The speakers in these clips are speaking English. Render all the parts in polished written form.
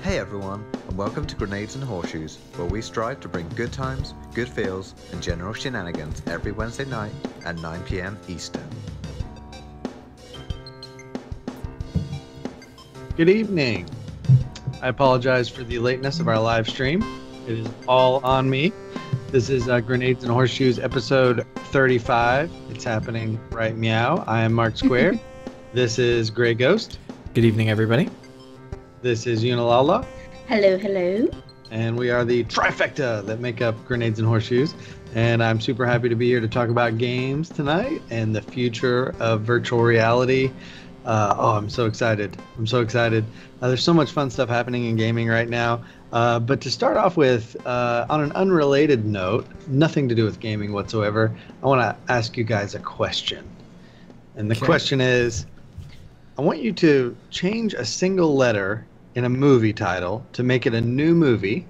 Hey everyone, and welcome to Grenades and Horseshoes, where we strive to bring good times, good feels, and general shenanigans every Wednesday night at 9 PM Eastern. Good evening. I apologize for the lateness of our live stream. It is all on me. This is Grenades and Horseshoes episode 35. It's happening right meow. I am Mark Square. This is Grey Ghost. Good evening, everybody. This is Yuna. Hello, hello. And we are the trifecta that make up Grenades and Horseshoes. And I'm super happy to be here to talk about games tonight and the future of virtual reality. I'm so excited. There's so much fun stuff happening in gaming right now. But to start off with, on an unrelated note, nothing to do with gaming whatsoever, I want to ask you guys a question. And the question is, I want you to change a single letter in a movie title to make it a new movie.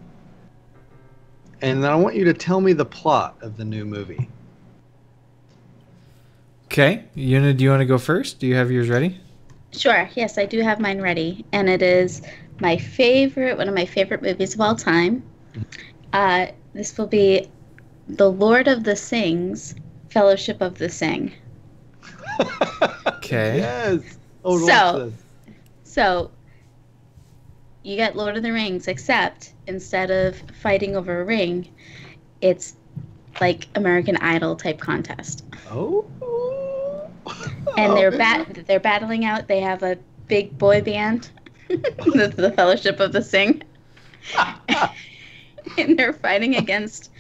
And then I want you to tell me the plot of the new movie. Okay. Yuna, do you want to go first? Do you have yours ready? Sure. Yes, I do have mine ready. And it is one of my favorite movies of all time. This will be The Lord of the Sings, Fellowship of the Sing. Okay. Yes. Oh, so you get Lord of the Rings, except instead of fighting over a ring, it's like American Idol type contest. Oh. And they're battling out. They have a big boy band, the Fellowship of the Sing, and they're fighting against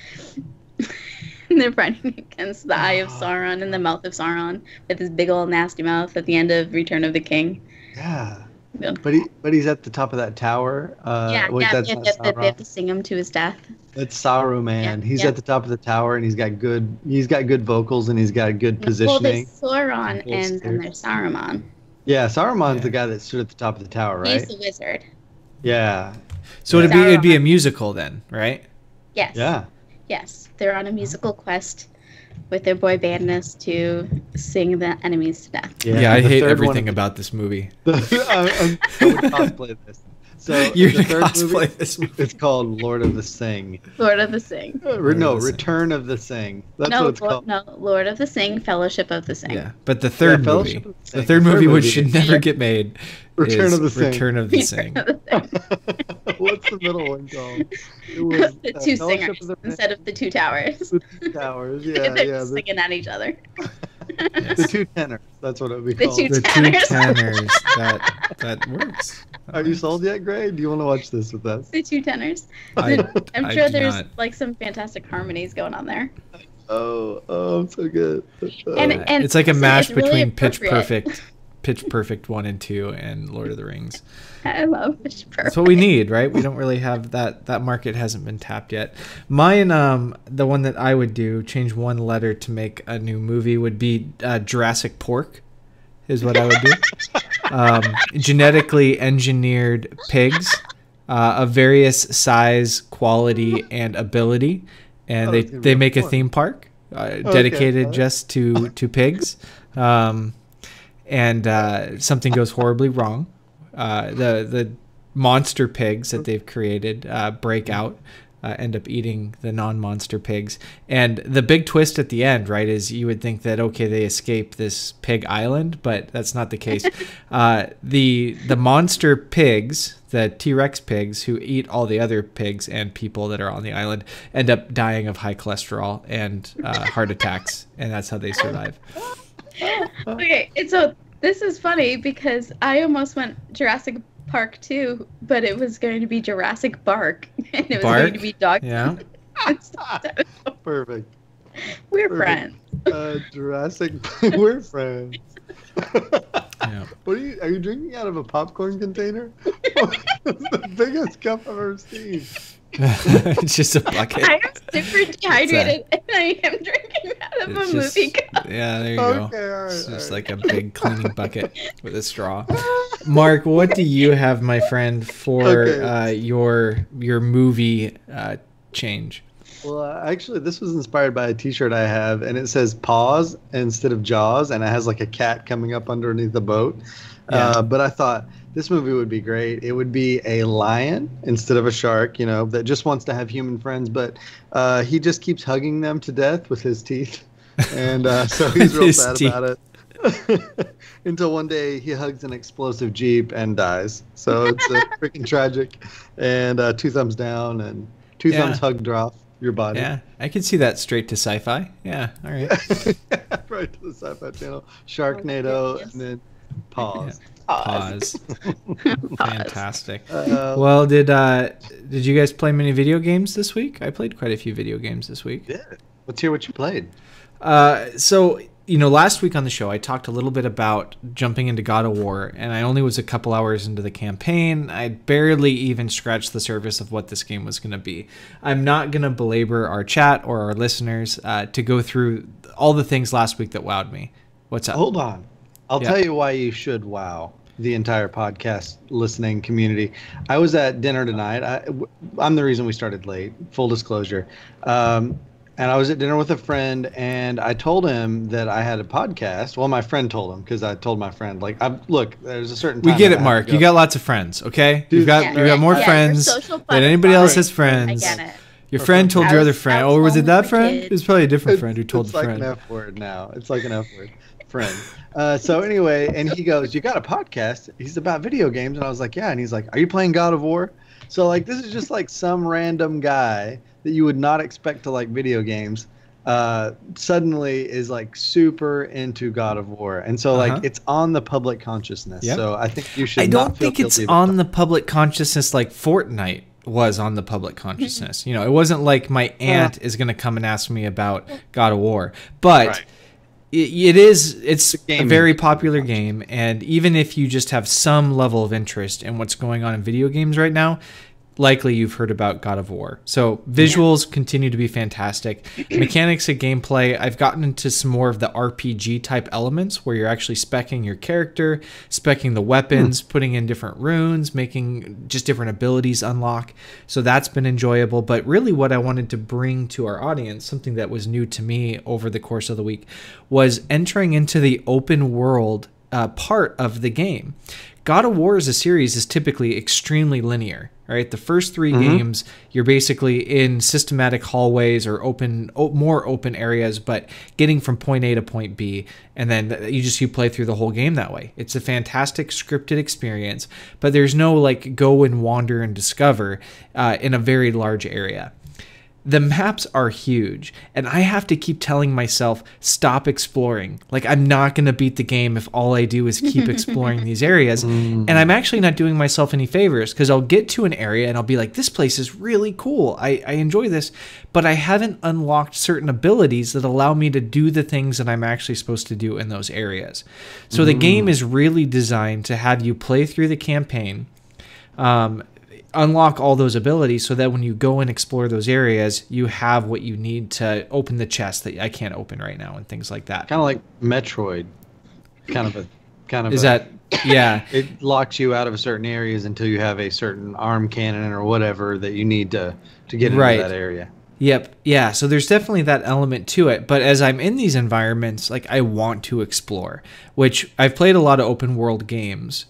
the Eye of Sauron and the Mouth of Sauron with his big old nasty mouth at the end of Return of the King. Yeah. But he's at the top of that tower. They have to sing him to his death. It's Saruman. He's at the top of the tower, and he's got good vocals, and he's got good positioning. Well, there's Sauron, and then there's Saruman. Yeah, Saruman's the guy that stood at the top of the tower, right? He's the wizard. Yeah. So it'd be a musical then, right? Yes. Yeah. Yes, they're on a musical quest with their boy bandness to sing the enemies to death. Yeah, I hate everything about this movie. I would cosplay this. So you're going to cosplay this movie. It's called Lord of the Sing. Lord of the Sing. Return of the Sing. That's what it's called. No, Lord of the Sing, Fellowship of the Sing. Yeah, but the third movie, which should never get made, Return of the Sing. Return of the Sing. What's the middle one called? It was the two singers instead of the two towers. The two towers, yeah. They're singing at each other. Yes. The two tenors. That's what it would be called. The two tenors. That works. Are you sold yet, Gray? Do you want to watch this with us? The two tenors. I'm sure there's like some fantastic harmonies going on there. Oh, so good. And it's like a mash really between Pitch Perfect 1 and 2 and Lord of the Rings. I love Pitch Perfect. That's what we need, right? We don't really have that market hasn't been tapped yet. Mine, the one that I would do, change one letter to make a new movie, would be Jurassic Pork, is what I would do. Genetically engineered pigs of various size, quality, and ability, and they make a theme park dedicated just to pigs. And something goes horribly wrong. The monster pigs that they've created break out, end up eating the non-monster pigs. And the big twist at the end, right, is you would think that, okay, they escape this pig island, but that's not the case. The monster pigs, the T-Rex pigs who eat all the other pigs and people that are on the island, end up dying of high cholesterol and heart attacks, and that's how they survive. Okay, and so this is funny because I almost went Jurassic Park 2, but it was going to be Jurassic Bark, and it was going to be dog. Yeah. Perfect. We're friends. Jurassic. We're friends. Yeah. Are you drinking out of a popcorn container? It's the biggest cup I've ever seen. It's just a bucket. I am super dehydrated, and I am drinking out of a movie cup. Yeah, there you go. Okay, all right. It's just like a big cleaning bucket with a straw. Mark, what do you have, my friend, for your movie change? Well, actually, this was inspired by a T-shirt I have, and it says "Pause" instead of "Jaws," and it has like a cat coming up underneath the boat. Yeah. But I thought this movie would be great. It would be a lion instead of a shark, that just wants to have human friends, but he just keeps hugging them to death with his teeth. And so he's real sad about it. Until one day he hugs an explosive Jeep and dies. So it's freaking tragic. And 2 thumbs down and 2 thumbs hugged off your body. Yeah, I can see that straight to sci-fi. Yeah, all right. Right to the Sci-Fi Channel. Sharknado, and then pause. Pause. Fantastic. Well, did you guys play many video games this week? I played quite a few video games this week. Yeah. Let's hear what you played. So, last week on the show, I talked a little bit about jumping into God of War, and I only was a couple hours into the campaign. I barely even scratched the surface of what this game was going to be. I'm not going to belabor our chat or our listeners to go through all the things last week that wowed me. What's up? Hold on. I'll tell you why you should wow the entire podcast listening community. I was at dinner tonight. I'm the reason we started late, full disclosure. And I was at dinner with a friend, and I told him that I had a podcast. Well, my friend told him, because I told my friend, look, there's a certain time. We get it, Mark. You got lots of friends, okay? You've got more friends than anybody else has friends. I get it. Your friend told your other friend. Oh, was it that friend? It was probably a different friend who told the friend. It's like an F word now. It's like an F word. Friend. So anyway, and he goes, "You got a podcast?" He's about video games, and I was like, "Yeah." And he's like, "Are you playing God of War?" So this is just like some random guy that you would not expect to like video games. Suddenly is super into God of War, and so it's on the public consciousness. Yep. So I think you should. I don't think it's on the public consciousness like Fortnite was on the public consciousness. It wasn't like my aunt is going to come and ask me about God of War, but. Right. It's a very popular game, and even if you just have some level of interest in what's going on in video games right now, likely you've heard about God of War. So visuals continue to be fantastic. Mechanics of gameplay, I've gotten into some more of the RPG type elements where you're actually speccing your character, speccing the weapons, putting in different runes, making just different abilities unlock. So that's been enjoyable. But really what I wanted to bring to our audience, something that was new to me over the course of the week, was entering into the open world part of the game. God of War as a series is typically extremely linear. Right, the first 3 games, you're basically in systematic hallways or more open areas, but getting from point A to point B, and then you play through the whole game that way. It's a fantastic scripted experience, but there's no go and wander and discover in a very large area. The maps are huge, and I have to keep telling myself, stop exploring. I'm not going to beat the game if all I do is keep exploring these areas. And I'm actually not doing myself any favors, because I'll get to an area and I'll be like, this place is really cool. I enjoy this, but I haven't unlocked certain abilities that allow me to do the things that I'm actually supposed to do in those areas. So the game is really designed to have you play through the campaign, unlock all those abilities so that when you go and explore those areas, you have what you need to open the chest that I can't open right now and things like that. Kind of like Metroid. Yeah. It locks you out of certain areas until you have a certain arm cannon or whatever that you need to get into that area. Yep. Yeah. So there's definitely that element to it. But as I'm in these environments, I want to explore, which I've played a lot of open world games.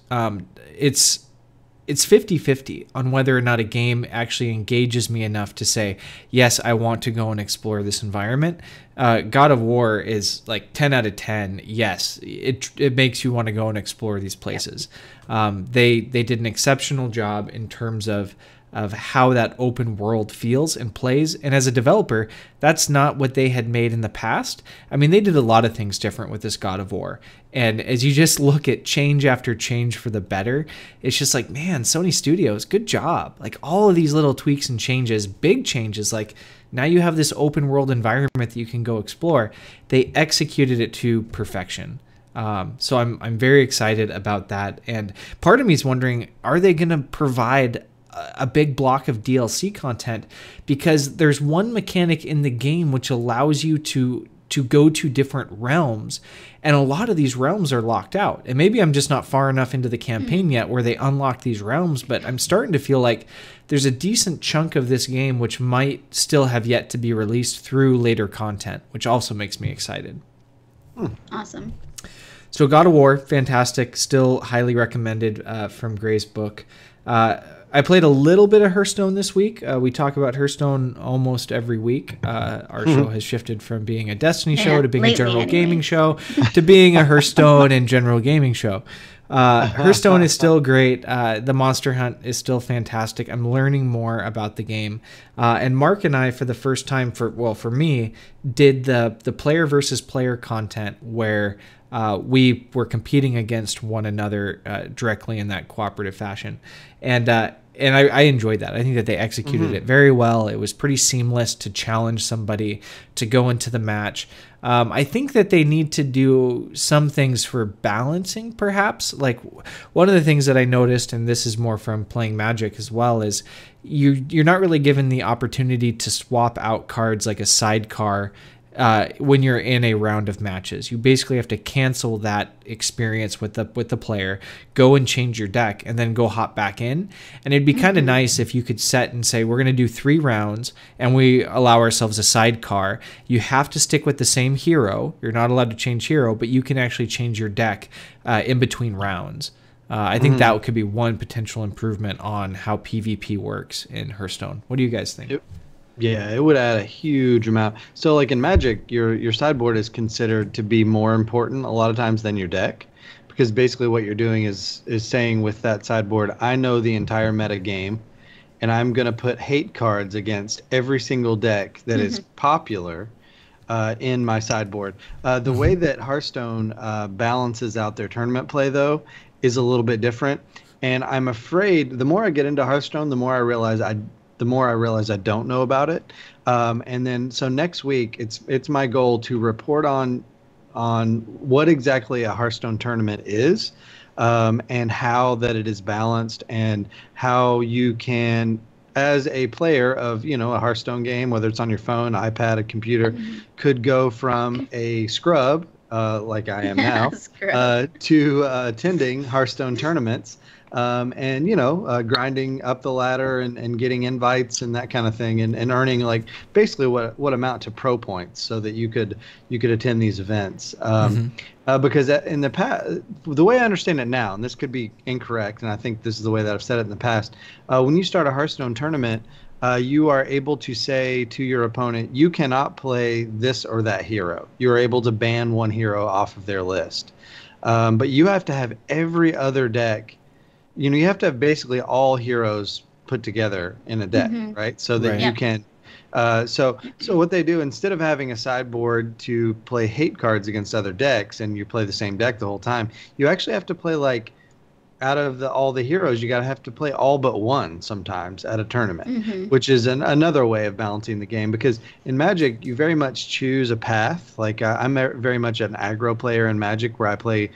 It's 50-50 on whether or not a game actually engages me enough to say, yes, I want to go and explore this environment. God of War is 10 out of 10. Yes, it makes you want to go and explore these places. They did an exceptional job in terms of how that open world feels and plays. And as a developer, that's not what they had made in the past. I mean, they did a lot of things different with this God of War. And as you just look at change after change for the better, it's just man, Sony Studios, good job. All of these little tweaks and changes, big changes, now you have this open world environment that you can go explore. They executed it to perfection. So I'm very excited about that. And part of me is wondering, are they going to provide a big block of DLC content? Because there's one mechanic in the game which allows you to go to different realms, and a lot of these realms are locked out. And maybe I'm just not far enough into the campaign yet where they unlock these realms, but I'm starting to feel like there's a decent chunk of this game which might still have yet to be released through later content, which also makes me excited. Awesome. So God of War, fantastic, still highly recommended from Gray's book. I played a little bit of Hearthstone this week. We talk about Hearthstone almost every week. Our show has shifted from being a Destiny show to being a general gaming show to being a Hearthstone and general gaming show. Hearthstone is still great. The Monster Hunt is still fantastic. I'm learning more about the game. And Mark and I, for the first time, for me, did the player versus player content where we were competing against one another directly in that cooperative fashion. And I enjoyed that. I think that they executed it very well. It was pretty seamless to challenge somebody to go into the match. I think that they need to do some things for balancing, perhaps. Like one of the things that I noticed, and this is more from playing Magic as well, is you're not really given the opportunity to swap out cards like a sidecar when you're in a round of matches. You basically have to cancel that experience with the player, go and change your deck, and then go hop back in. And it'd be kind of nice if you could set and say, we're going to do 3 rounds, and we allow ourselves a sidecar. You have to stick with the same hero. You're not allowed to change hero, but you can actually change your deck in between rounds. I think that could be one potential improvement on how PvP works in Hearthstone. What do you guys think? Yeah, it would add a huge amount. So like in Magic, your sideboard is considered to be more important a lot of times than your deck, because basically what you're doing is saying with that sideboard, I know the entire meta game, and I'm going to put hate cards against every single deck that is popular in my sideboard. The way that Hearthstone balances out their tournament play, though, is a little bit different. And I'm afraid the more I get into Hearthstone, the more I realize I don't know about it. And then so next week, it's my goal to report on what exactly a Hearthstone tournament is, and how that it is balanced, and how you can, as a player of a Hearthstone game, whether it's on your phone, iPad, a computer, could go from a scrub like I am now to attending Hearthstone tournaments. And grinding up the ladder and getting invites and that kind of thing, and earning like basically what amount to pro points, so that you could attend these events. Because in the past, the way I understand it now, and this could be incorrect, and I think this is the way that I've said it in the past, when you start a Hearthstone tournament, you are able to say to your opponent, you cannot play this or that hero. You are able to ban one hero off of their list, but you have to have every other deck. You have to have basically all heroes put together in a deck, right? So that you can. So what they do, instead of having a sideboard to play hate cards against other decks, and you play the same deck the whole time, you actually have to play like out of all the heroes, you have to play all but one sometimes at a tournament, which is another way of balancing the game. Because in Magic, you very much choose a path. Like I'm very much an aggro player in Magic, where I play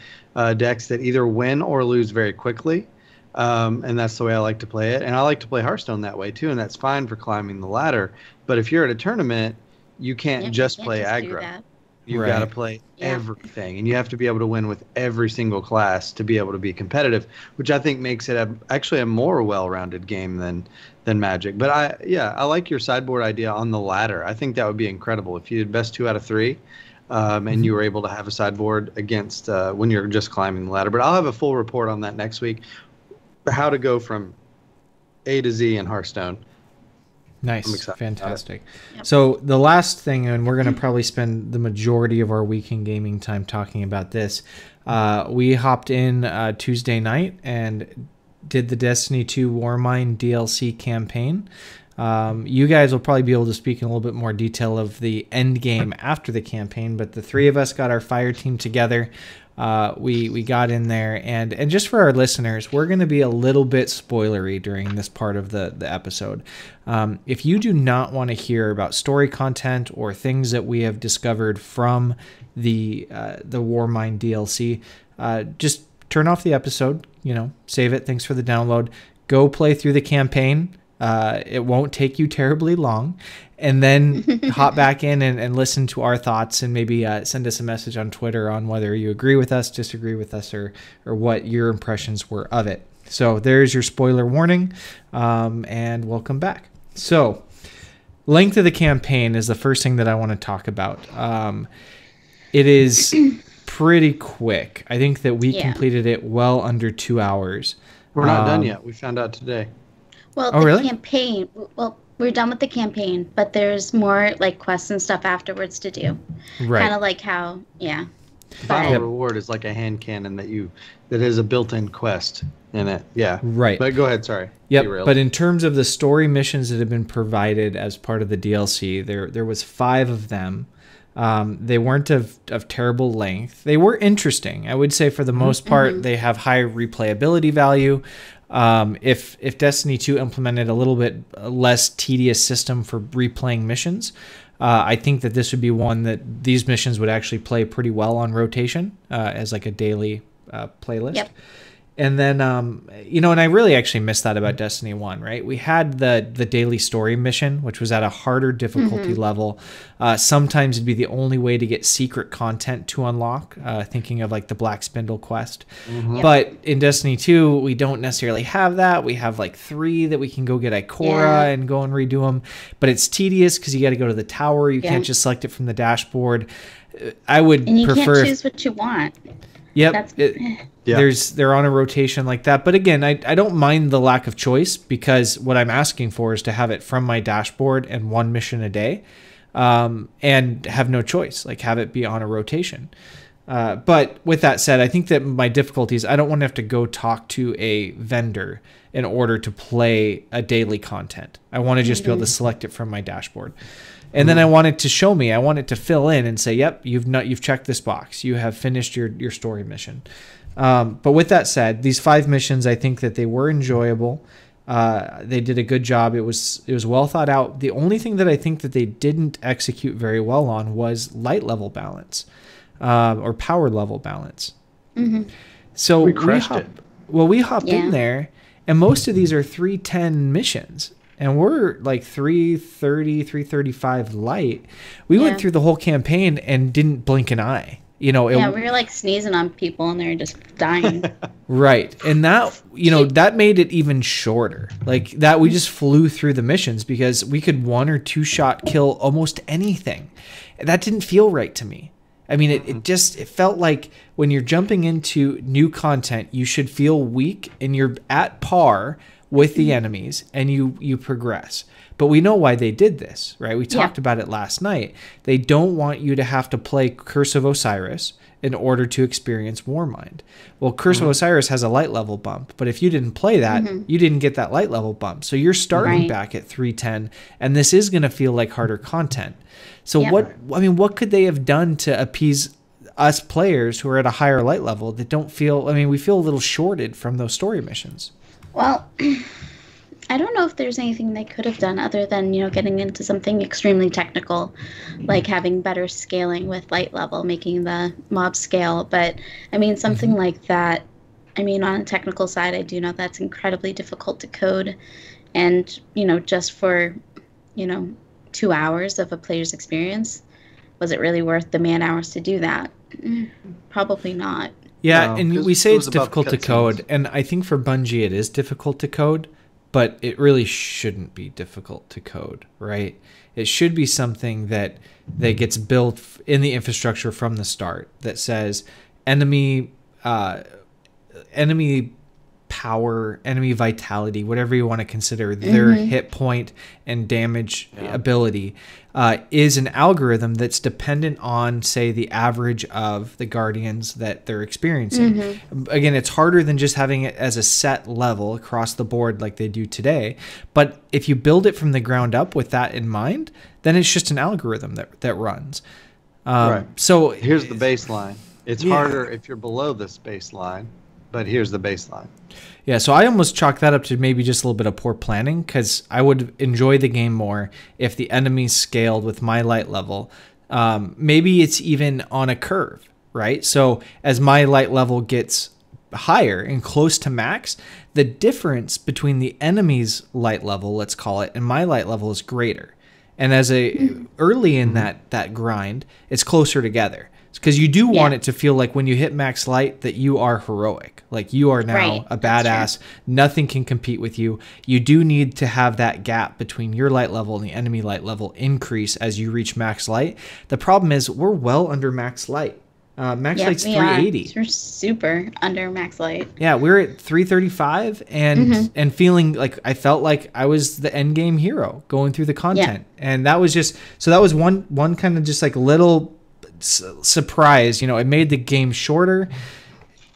decks that either win or lose very quickly. And that's the way I like to play it. And I like to play Hearthstone that way too, and that's fine for climbing the ladder. But if you're at a tournament, you can't just play aggro. You've got to play everything, and you have to be able to win with every single class to be able to be competitive, which I think makes it actually a more well-rounded game than Magic. But I like your sideboard idea on the ladder. I think that would be incredible if you did best 2 out of 3. And you were able to have a sideboard against when you're just climbing the ladder. But I'll have a full report on that next week, how to go from A to Z in Hearthstone. Nice. Fantastic. Yep. So the last thing, and we're going to probably spend the majority of our weekend gaming time talking about this. We hopped in Tuesday night and did the Destiny 2 Warmind DLC campaign. You guys will probably be able to speak in a little bit more detail of the end game after the campaign, but the 3 of us got our fire team together. We got in there, and just for our listeners, we're going to be a little bit spoilery during this part of the episode. If you do not want to hear about story content or things that we have discovered from the Warmind DLC, just turn off the episode, save it. Thanks for the download. Go play through the campaign. It won't take you terribly long, and then hop back in and listen to our thoughts, and maybe send us a message on Twitter on whether you agree with us, disagree with us, or what your impressions were of it. So there's your spoiler warning, and welcome back. So length of the campaign is the first thing that I want to talk about. It is pretty quick. I think that we Yeah. completed it well under 2 hours. We're not done yet. We found out today. Well, Oh, the really? campaign. Well, we're done with the campaign, but there's more like quests and stuff afterwards to do. Right. Kind of like how, yeah. Final But- reward is like a hand cannon that is a built-in quest in it. Yeah. Right. But go ahead. Sorry. Yep. Derailed. But in terms of the story missions that have been provided as part of the DLC, there was 5 of them. They weren't of terrible length. They were interesting. I would say for the most part, they have high replayability value. If Destiny 2 implemented a little bit less tedious system for replaying missions, I think that this would be one that these missions would actually play pretty well on rotation as like a daily playlist. Yep. And then, and I really actually missed that about Destiny 1, right? We had the daily story mission, which was at a harder difficulty level. Sometimes it'd be the only way to get secret content to unlock, thinking of like the Black Spindle quest. But in Destiny 2, we don't necessarily have that. We have like 3 that we can go get Ikora and go and redo them. But it's tedious because you got to go to the tower. You can't just select it from the dashboard. I would And you prefer... can't choose what you want. Yep. Yeah. They're on a rotation like that. But again, I don't mind the lack of choice because what I'm asking for is to have it from my dashboard and 1 mission a day and have no choice, like have it be on a rotation. But with that said, I think that my difficulties, I don't want to have to go talk to a vendor in order to play a daily content. I want to just be able to select it from my dashboard. And then I want it to show me, I want it to fill in and say, yep, you've checked this box. You have finished your story mission. But with that said, these 5 missions, I think that they were enjoyable. They did a good job. It was well thought out. The only thing that I think that they didn't execute very well on was light level balance, or power level balance. So We crushed it. we hopped in there, and most of these are 310 missions. And we're like 330, 335 light. We went through the whole campaign and didn't blink an eye. We were like sneezing on people and they were just dying. Right. And that, that made it even shorter. Like that, we just flew through the missions because we could 1 or 2 shot kill almost anything. That didn't feel right to me. I mean, it felt like when you're jumping into new content, you should feel weak and you're at par with the enemies and you progress. But we know why they did this, right? We talked about it last night. They don't want you to have to play Curse of Osiris in order to experience Warmind. Well, Curse of Osiris has a light level bump, but if you didn't play that, you didn't get that light level bump. So you're starting back at 310, and this is going to feel like harder content. So what could they have done to appease us players who are at a higher light level that don't feel, we feel a little shorted from those story missions? Well, I don't know if there's anything they could have done other than, getting into something extremely technical, like having better scaling with light level, making the mob scale. But, something like that, on a technical side, I do know that's incredibly difficult to code. And, just for, 2 hours of a player's experience, was it really worth the man hours to do that? Probably not. Yeah, No, and we say it it's was about difficult to cutscenes. code, and I think for Bungie it is difficult to code, but it really shouldn't be difficult to code, right? It should be something that gets built in the infrastructure from the start that says enemy power, enemy vitality, whatever you want to consider their hit point and damage ability, is an algorithm that's dependent on, say, the average of the guardians that they're experiencing. Again, it's harder than just having it as a set level across the board like they do today. But if you build it from the ground up with that in mind, then it's just an algorithm that runs. Right. So Here's the baseline. It's harder if you're below this baseline, but here's the baseline. Yeah, so I almost chalk that up to maybe just a little bit of poor planning, because I would enjoy the game more if the enemies scaled with my light level. Maybe it's even on a curve, right? So as my light level gets higher and close to max, the difference between the enemy's light level, let's call it, and my light level is greater. And as early in that grind, it's closer together. Because you do want it to feel like when you hit max light that you are heroic. Like you are now a badass. Nothing can compete with you. You do need to have that gap between your light level and the enemy light level increase as you reach max light. The problem is we're well under max light. Max Yep, light's we are. 380. We're super under max light. Yeah, we're at 335 and feeling like I felt like I was the end game hero going through the content. And that was just that was one kind of just like little surprise. You know, it made the game shorter.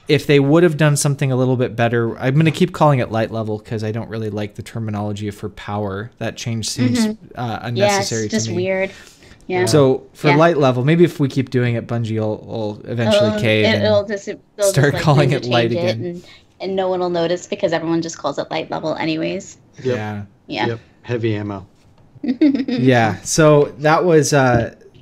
If they would have done something a little bit better, I'm going to keep calling it light level because I don't really like the terminology for power. That change seems unnecessary it's just to me. weird. Yeah. So for light level, maybe if we keep doing it, Bungie will eventually cave and start calling it light again. And no one will notice because everyone just calls it light level anyways. Yeah. Yep. Heavy ammo. Yeah. So that was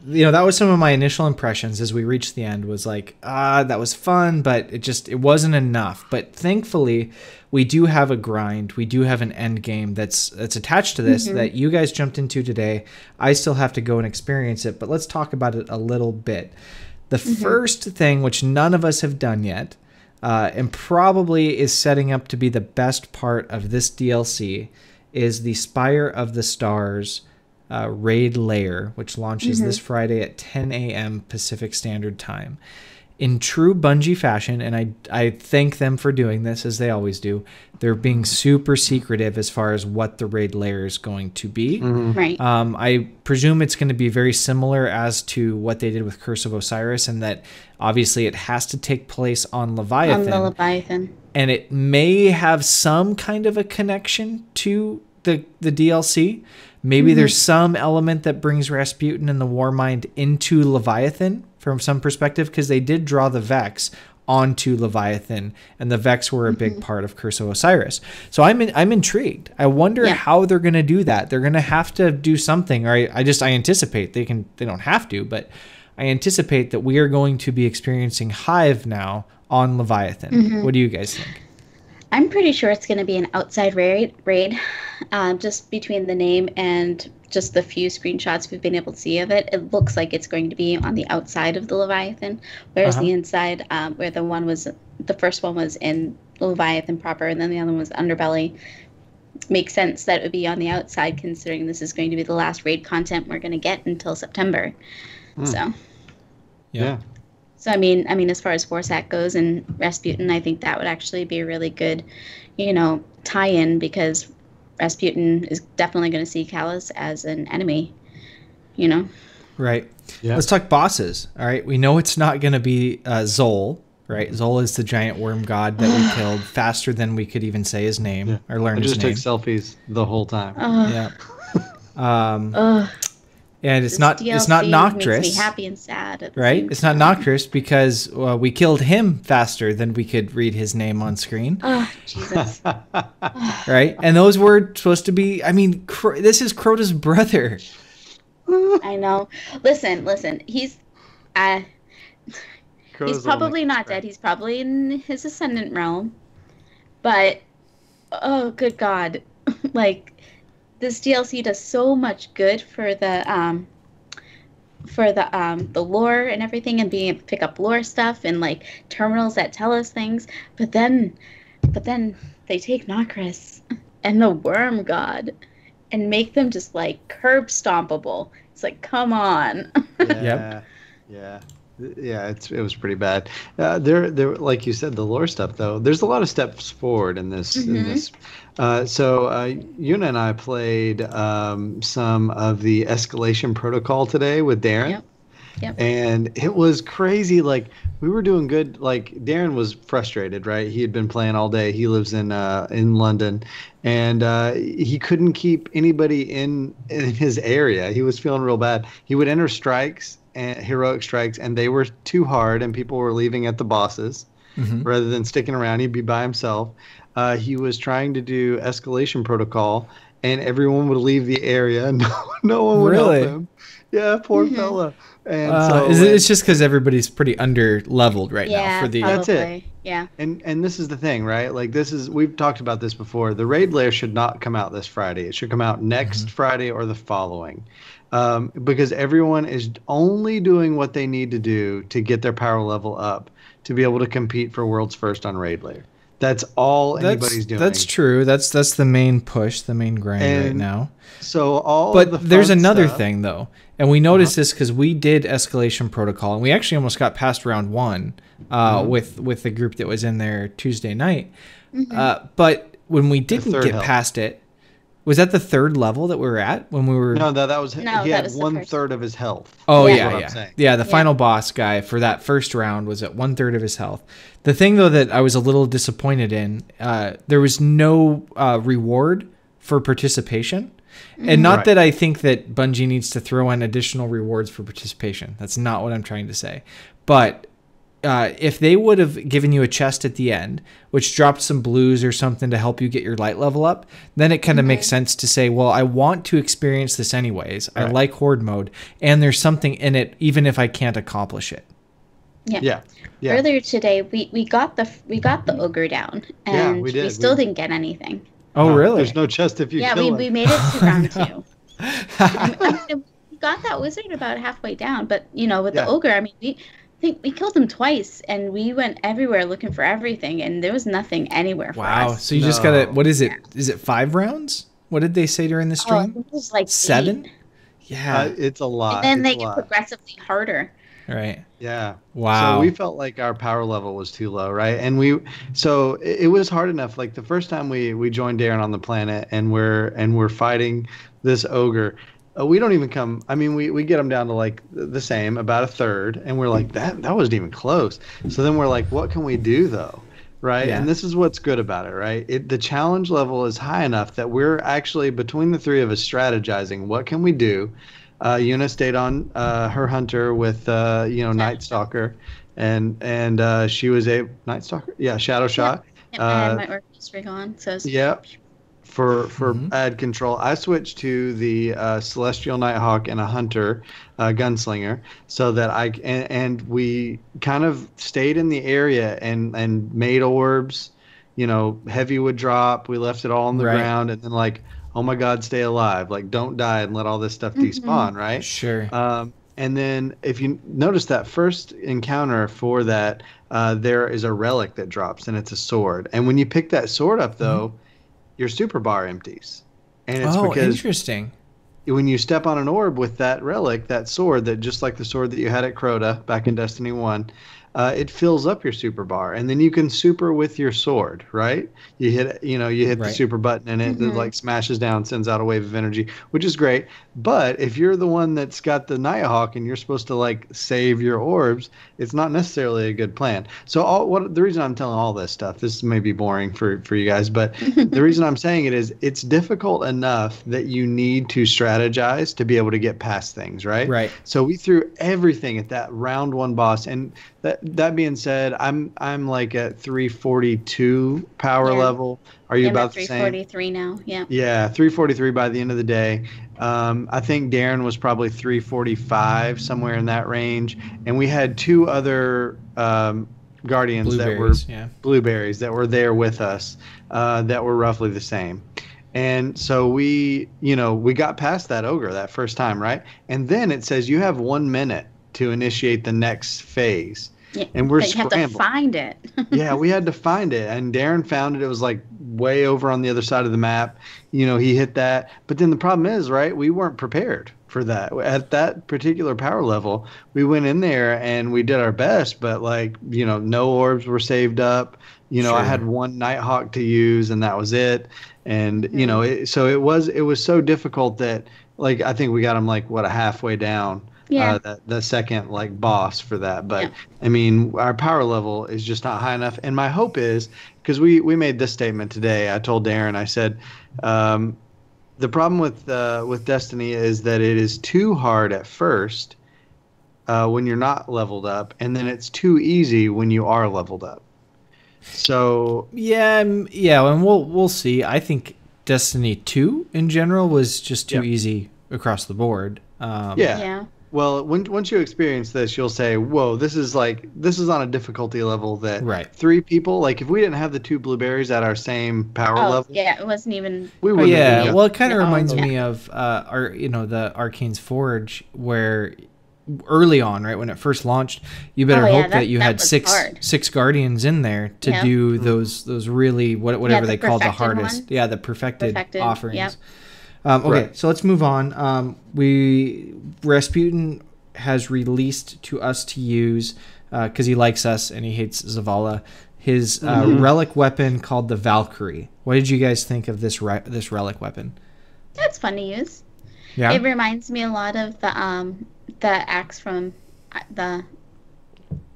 that was some of my initial impressions as we reached the end. Was like, that was fun, but it wasn't enough. But thankfully, we do have a grind. We do have an end game that's attached to this that you guys jumped into today. I still have to go and experience it, but let's talk about it a little bit. The first thing, which none of us have done yet, and probably is setting up to be the best part of this DLC, is the Spire of the Stars raid layer, which launches this Friday at 10 a.m. Pacific Standard Time. In true Bungie fashion, and I thank them for doing this, as they always do, they're being super secretive as far as what the raid layer is going to be. Right. I presume it's going to be very similar as to what they did with Curse of Osiris, and that obviously it has to take place on Leviathan. On the Leviathan. And it may have some kind of a connection to the DLC. Maybe there's some element that brings Rasputin and the Warmind into Leviathan from some perspective, because they did draw the Vex onto Leviathan, and the Vex were a big part of Curse of Osiris. So I'm intrigued. I wonder how they're going to do that. They're going to have to do something, or I anticipate they don't have to, but I anticipate that we are going to be experiencing Hive now on Leviathan. What do you guys think? I'm pretty sure it's going to be an outside raid. Just between the name and just the few screenshots we've been able to see of it, it looks like it's going to be on the outside of the Leviathan, whereas the inside, where the first one was in Leviathan proper, and then the other one was Underbelly, makes sense that it would be on the outside, considering this is going to be the last raid content we're going to get until September. So, So I mean, as far as Forsac goes and Rasputin, I think that would actually be a really good, tie-in, because Rasputin is definitely going to see Callus as an enemy, Right. Yeah. Let's talk bosses. All right. We know it's not going to be Zol, right? Zol is the giant worm god that we killed faster than we could even say his name or learn his name. I just took selfies the whole time. And it's not Noctis. Makes me happy and sad. Right? It's not Noctis because we killed him faster than we could read his name on screen. Oh, Jesus. Right? And those were supposed to be, this is Crota's brother. I know. Listen. He's probably not dead. He's probably in his ascendant realm. But, oh, good God. This DLC does so much good for the lore and everything, and being able to pick up lore stuff and terminals that tell us things. But then they take Nocris and the Worm God and make them just curb stompable. It's come on. Yep. Yeah, it was pretty bad. There, like you said, the lore stuff though. There's a lot of steps forward in this. So Yuna and I played some of the escalation protocol today with Darren. Yep. And it was crazy. We were doing good. Darren was frustrated, right? He had been playing all day. He lives in London, and he couldn't keep anybody in his area. He was feeling real bad. He would enter strikes and heroic strikes, and they were too hard, and people were leaving at the bosses rather than sticking around. He'd be by himself. He was trying to do escalation protocol, and everyone would leave the area. No one would help him. Yeah, poor fella. And it's just because everybody's pretty under leveled right now for the. Probably. That's it. Yeah. And this is the thing, right? We've talked about this before. The raid layer should not come out this Friday. It should come out next Friday or the following. Because everyone is only doing what they need to do to get their power level up to be able to compete for world's first on raid layer. That's all anybody's doing. That's true. That's the main push, the main grind right now. So there's another thing though, And we noticed this because we did escalation protocol, and we actually almost got past round 1 with the group that was in there Tuesday night. But when we didn't get past it, was that the 3rd level that we were at when we were? No, that was he that had was 1/3 of his health. Oh Yeah. yeah. The final boss guy for that first round was at 1/3 of his health. The thing though that I was a little disappointed in, there was no reward for participation. And not that I think that Bungie needs to throw in additional rewards for participation. That's not what I'm trying to say. But if they would have given you a chest at the end, which dropped some blues or something to help you get your light level up, then it kind of makes sense to say, well, I want to experience this anyways. I like Horde mode, and there's something in it, even if I can't accomplish it. Yeah. Earlier today, we got the ogre down, and we still didn't get anything. Oh, really? There's no chest if you kill him. We made it to round 2. I mean, we got that wizard about halfway down, but with the ogre, I mean, we killed him twice, and we went everywhere looking for everything, and there was nothing anywhere for us. Wow! So you just gotta. What is it? Is it 5 rounds? What did they say during the stream? I think it was like 7. 8. Yeah, it's a lot. And then they get progressively harder. Right. Yeah. Wow. So we felt like our power level was too low, right? And so it was hard enough. Like the first time we joined Darren on the planet, and we're fighting this ogre. We don't even come. I mean, we get them down to like the same, about 1/3, and we're like that wasn't even close. So then we're like, what can we do though, right? Yeah. And this is what's good about it, right? The challenge level is high enough that we're actually between the 3 of us strategizing. What can we do? Yuna stayed on her hunter with Night Stalker, and she was a Night Stalker, Shadow Shot. And I had my Orcus rig on, so for ad control, I switched to the Celestial Nighthawk and a Hunter Gunslinger, so that and we kind of stayed in the area and made orbs. Heavy would drop. We left it all on the ground, and then like, oh my God, stay alive! Like, don't die and let all this stuff despawn, right? Sure. And then if you notice that first encounter for that, there is a relic that drops, and it's a sword. And when you pick that sword up, though, your super bar empties. And it's because interesting. When you step on an orb with that relic, that sword, that just like the sword that you had at Crota back in Destiny 1, it fills up your super bar, and then you can super with your sword, right? You hit the super button, and it like smashes down, sends out a wave of energy, which is great. But if you're the one that's got the Nighthawk and you're supposed to like save your orbs, it's not necessarily a good plan. So the reason I'm telling all this stuff, this may be boring for you guys, but the reason I'm saying it is it's difficult enough that you need to strategize to be able to get past things, right? Right. So we threw everything at that round 1 boss, and that being said, I'm like at 342 power level. Are you about the same? 343 now. Yeah. Yeah, 343 by the end of the day. I think Darren was probably 345, somewhere in that range, and we had 2 other guardians that were blueberries that were there with us that were roughly the same. And so we got past that ogre that first time, right? And then it says you have 1 minute to initiate the next phase. Yeah, and we're scrambling. You have to find it. Yeah, we had to find it, and Darren found it. It was like way over on the other side of the map. He hit that, but then the problem is, right? We weren't prepared for that at that particular power level. We went in there and we did our best, but like no orbs were saved up. I had 1 Nighthawk to use, and that was it. And so it was so difficult that like I think we got him like halfway down. Yeah. The second like boss for that, but I mean our power level is just not high enough. And my hope is, because we made this statement today. I told Darren, I said, the problem with Destiny is that it is too hard at first when you're not leveled up, and then it's too easy when you are leveled up. So yeah, and we'll see. I think Destiny 2 in general was just too easy across the board. Yeah. Well, once you experience this, you'll say, "Whoa, this is on a difficulty level that 3 people, like if we didn't have the 2 blueberries at our same power level, it wasn't even." Well, it kind of reminds me of the Arcane's Forge, where early on, right when it first launched, you better hope that you had six guardians in there to do those really whatever they called the hardest, the perfected offerings. Okay, Right. so let's move on. Rasputin has released to us to use because he likes us and he hates Zavala. His relic weapon called the Valkyrie. What did you guys think of this relic weapon? That's fun to use. Yeah, It reminds me a lot of the axe from the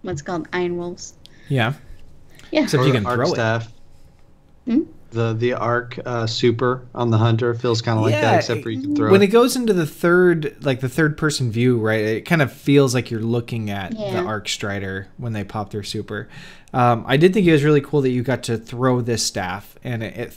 what's it called Iron Wolves. yeah. Yeah. Except Or you the can arc throw it. staff. Hmm? The arc super on the hunter feels kind of like that, except for you can throw When it. it goes into the third person view, right, it kind of feels like you're looking at the Yeah. Arc Strider when they pop their super. I did think it was really cool that you got to throw this staff, and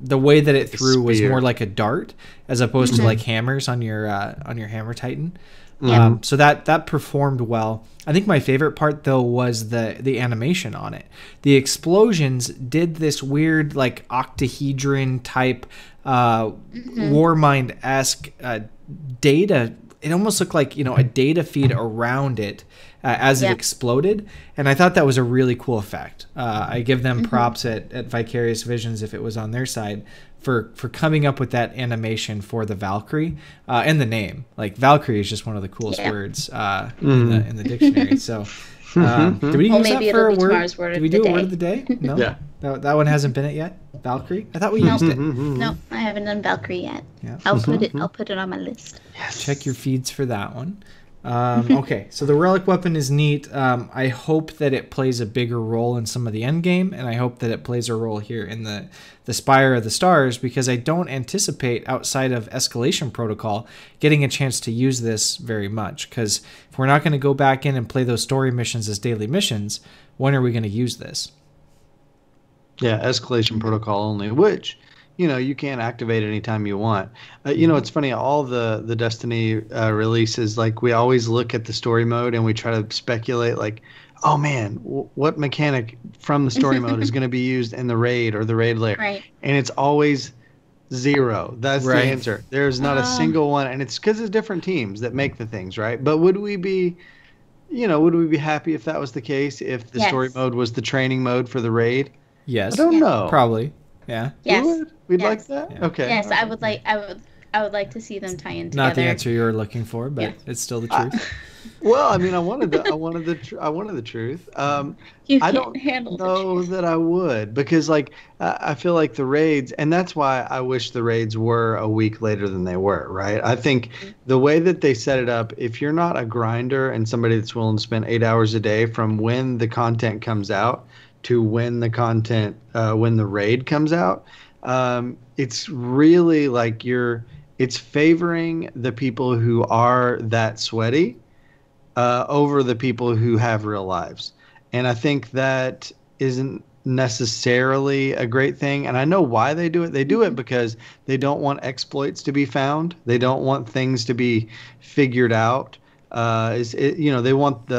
the way that it threw was spear. more like a dart as opposed to like hammers on your Hammer Titan. Yeah. So that performed well. I think my favorite part though was the animation on it. The explosions did this weird like octahedron type Warmind-esque data. It almost looked like a data feed around it as it exploded, and I thought that was a really cool effect. I give them props at Vicarious Visions if it was on their side for coming up with that animation for the Valkyrie and the name. Like Valkyrie is just one of the coolest words in the dictionary. So did we Well, use maybe that for a it'll be word? tomorrow's word Did of we the do a day. word of the day? No. Yeah. That one hasn't been it yet. Valkyrie. I thought we used it. No, I haven't done Valkyrie yet. Yeah. I'll put it on my list. Check your feeds for that one. Okay, so the relic weapon is neat. I hope that it plays a bigger role in some of the end game, and I hope that it plays a role here in the Spire of the Stars, because I don't anticipate, outside of Escalation Protocol, getting a chance to use this very much. Because if we're not going to go back in and play those story missions as daily missions, when are we going to use this? Yeah, escalation protocol only, which you can activate anytime you want. It's funny, all the Destiny releases, like we always look at the story mode and we try to speculate like, oh man, what mechanic from the story mode is going to be used in the raid or the raid layer? Right. And it's always zero. That's Right. the answer. There's not a single one, and it's because it's different teams that make the things, right? But would we be happy if that was the case, if the story mode was the training mode for the raid? Yes. I don't know. Probably. Yeah. Yes. We would? We'd Yes. like that? Yeah. Okay. Yes, I would like to see them tie in together. Not the answer you were looking for, but it's still the truth. Well, I mean, I wanted the truth. You I can't don't handle the know truth. that I would, because like I feel like the raids, and that's why I wish the raids were a week later than they were, right? I think the way that they set it up, if you're not a grinder and somebody that's willing to spend 8 hours a day from when the content comes out to when the raid comes out, it's really like it's favoring the people who are that sweaty over the people who have real lives. And I think that isn't necessarily a great thing. And I know why they do it. They do it because they don't want exploits to be found. They don't want things to be figured out. They want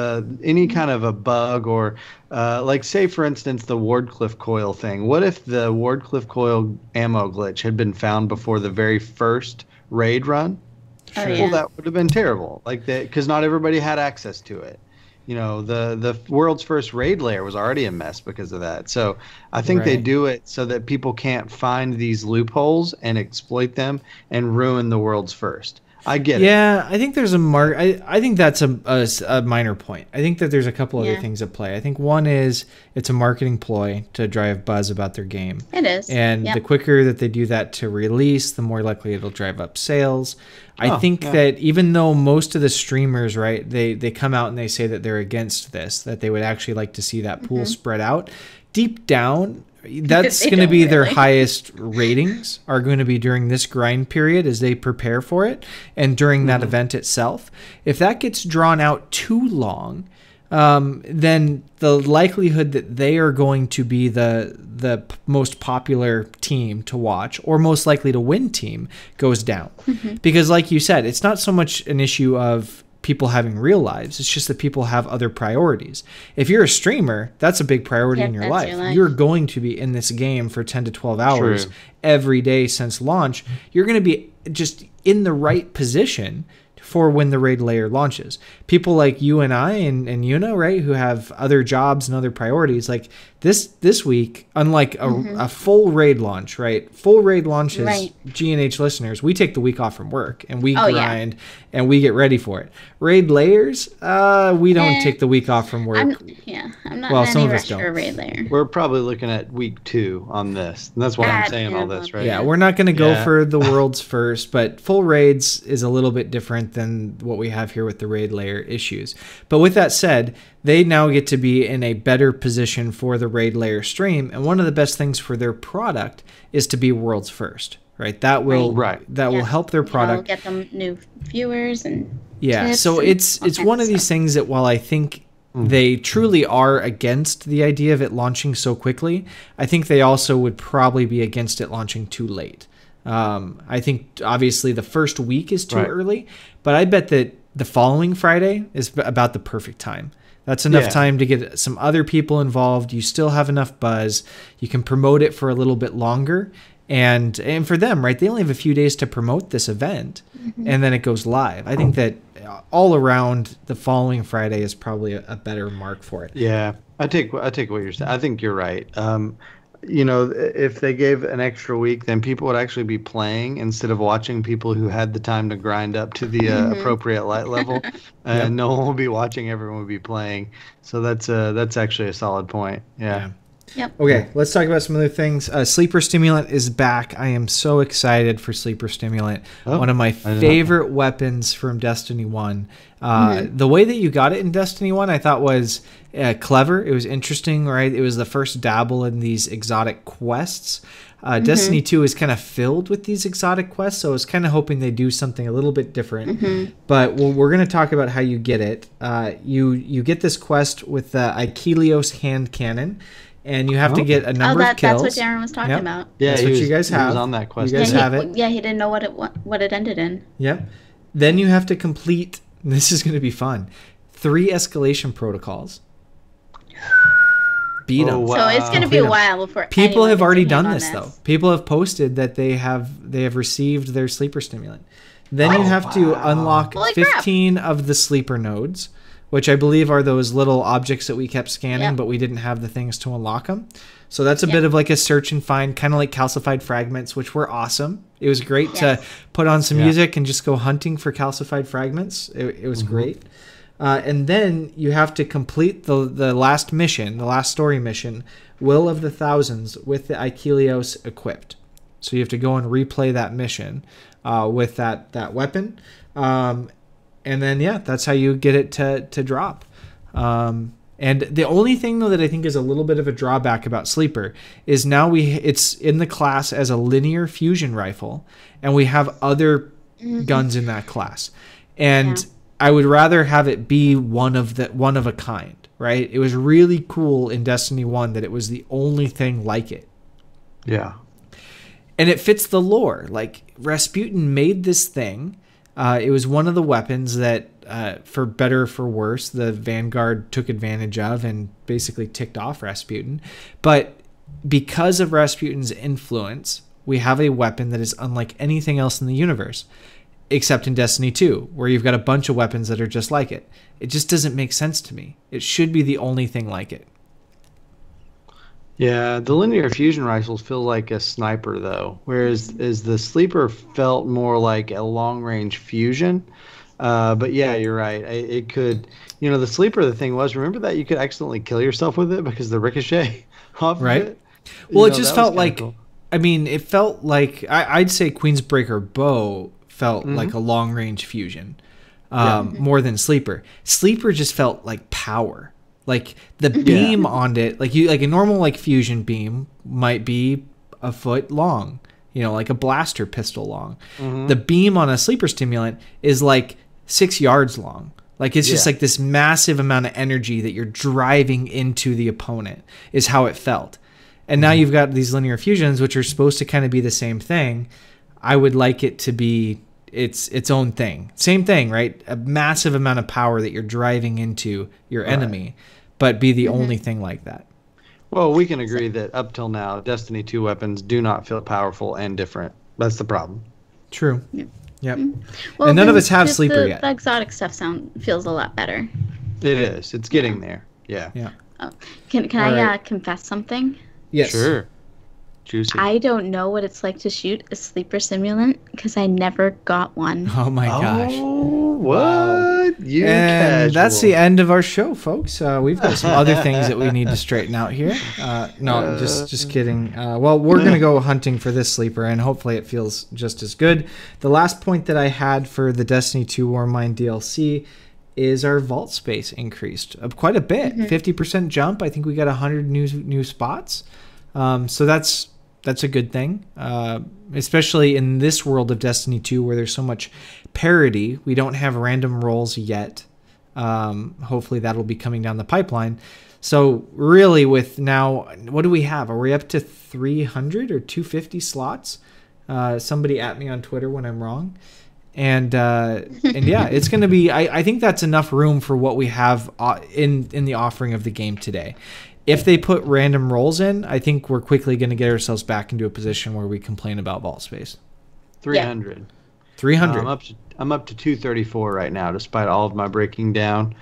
any kind of a bug or like, say, for instance, the Wardcliffe coil thing. What if the Wardcliffe coil ammo glitch had been found before the very first raid run? Oh, Well, that would have been terrible. Like that, because not everybody had access to it. The world's first raid layer was already a mess because of that. So I think they Right. do it so that people can't find these loopholes and exploit them and ruin the world's first. I get it. Yeah, I think there's I think that's a minor point. I think that there's a couple other things at play. I think one is it's a marketing ploy to drive buzz about their game. It is. And the quicker that they do that to release, the more likely it'll drive up sales. I think that even though most of the streamers, right, they come out and they say that they're against this, that they would actually like to see that pool spread out, deep down, that's They going to don't be their really. highest ratings are going to be during this grind period as they prepare for it and during that event itself. If that gets drawn out too long, then the likelihood that they are going to be the most popular team to watch or most likely to win team goes down. Because like you said, it's not so much an issue of people having real lives. It's just that people have other priorities. If you're a streamer, that's a big priority in your that's life. your life. You're going to be in this game for 10 to 12 hours True. every day since launch. You're going to be just in the right position for when the raid layer launches. People like you and I and Yuna, right, who have other jobs and other priorities, like this week, unlike a full raid launch, right? Full raid launches, right. G&H listeners, we take the week off from work and we grind and we get ready for it. Raid layers, we don't take the week off from work. I'm not in any rush for a raid layer. We're probably looking at week 2 on this. And that's why I'm saying all this, right? Yeah, we're not going to go for the world's first, but full raids is a little bit different than what we have here with the raid layer issues. But with that said, they now get to be in a better position for the raid layer stream, and one of the best things for their product is to be world's first, right? That will will help their product, get them new viewers and so it's one of these things that while I think they truly are against the idea of it launching so quickly, I think they also would probably be against it launching too late. I think obviously the first week is too early, but I bet that the following Friday is about the perfect time. That's enough time to get some other people involved. You still have enough buzz. You can promote it for a little bit longer. And for them, right, they only have a few days to promote this event, and then it goes live. I think that all around the following Friday is probably a better mark for it. Yeah, I take what you're saying. I think you're right. If they gave an extra week, then people would actually be playing instead of watching people who had the time to grind up to the appropriate light level. And no one will be watching, everyone will be playing. So that's actually a solid point. Yeah. Yep. Okay, let's talk about some other things. Sleeper Stimulant is back. I am so excited for Sleeper Stimulant. One of my favorite weapons from Destiny 1. The way that you got it in Destiny 1 I thought was clever. It was interesting, right? It was the first dabble in these exotic quests. Destiny 2 is kind of filled with these exotic quests, so I was kind of hoping they do something a little bit different. But we're going to talk about how you get it. You get this quest with the Achilleos hand cannon. And you have to get a number of kills. That's what Darren was talking about. Yeah, that's what you guys have. He was on that quest. You guys have it. Yeah, he didn't know what it ended in. Yep. Then you have to complete, this is going to be fun, 3 escalation protocols. Beat them. Wow. So it's going to be a while before people have already done this, though. People have posted that they have received their sleeper stimulant. Then you have to unlock 15 of the sleeper nodes, which I believe are those little objects that we kept scanning, but we didn't have the things to unlock them. So that's a bit of like a search and find, kind of like calcified fragments, which were awesome. It was great to put on some music and just go hunting for calcified fragments. It was great. And then you have to complete the last mission, the last story mission, Will of the Thousands, with the Achilleos equipped. So you have to go and replay that mission with that weapon. And then, that's how you get it to drop. And the only thing, though, that I think is a little bit of a drawback about Sleeper is now it's in the class as a linear fusion rifle, and we have other guns in that class. And I would rather have it be one of a kind, right? It was really cool in Destiny 1 that it was the only thing like it. Yeah. And it fits the lore. Like, Rasputin made this thing. It was one of the weapons that, for better or for worse, the Vanguard took advantage of and basically ticked off Rasputin. But because of Rasputin's influence, we have a weapon that is unlike anything else in the universe, except in Destiny 2, where you've got a bunch of weapons that are just like it. It just doesn't make sense to me. It should be the only thing like it. Yeah, the linear fusion rifles feel like a sniper, though, whereas the sleeper felt more like a long-range fusion. But yeah, you're right. It could, the sleeper, the thing was, remember that you could accidentally kill yourself with it because the ricochet off of it? Well, it just felt like, cool. I mean, it felt like, I'd say Queensbreaker Bow felt like a long-range fusion more than sleeper. Sleeper just felt like power. Like the beam on it, like a normal like fusion beam might be a foot long, like a blaster pistol long. The beam on a sleeper stimulant is like 6 yards long. Like it's just like this massive amount of energy that you're driving into the opponent is how it felt. And now you've got these linear fusions, which are supposed to kind of be the same thing. I would like it to be its own thing. Same thing, right? A massive amount of power that you're driving into your enemy. But be the only thing like that. Well, we can agree that up till now, Destiny 2 weapons do not feel powerful and different. That's the problem. True. Yep. Well, and none of then us have just sleeper the, yet. The exotic stuff feels a lot better. It is. It's getting there. Yeah. Yeah. Oh. Can I confess something? Yes. Sure. Juicy. I don't know what it's like to shoot a sleeper simulant because I never got one. Oh my gosh. Oh, what? Wow. You And that's casual. the end of our show, folks. We've got some other things that we need to straighten out here. No, just kidding. Well, we're going to go hunting for this sleeper, and hopefully it feels just as good. The last point that I had for the Destiny 2 Warmind DLC is our vault space increased quite a bit. 50% jump. I think we got 100 new spots. So that's a good thing, especially in this world of Destiny 2 where there's so much parity. We don't have random rolls yet. Hopefully that'll be coming down the pipeline. So really with now, what do we have? Are we up to 300 or 250 slots? Somebody at me on Twitter when I'm wrong. And yeah, it's going to be, I think that's enough room for what we have in the offering of the game today. If they put random rolls in, I think we're quickly going to get ourselves back into a position where we complain about vault space. 300. 300. I'm up to 234 right now, despite all of my breaking down.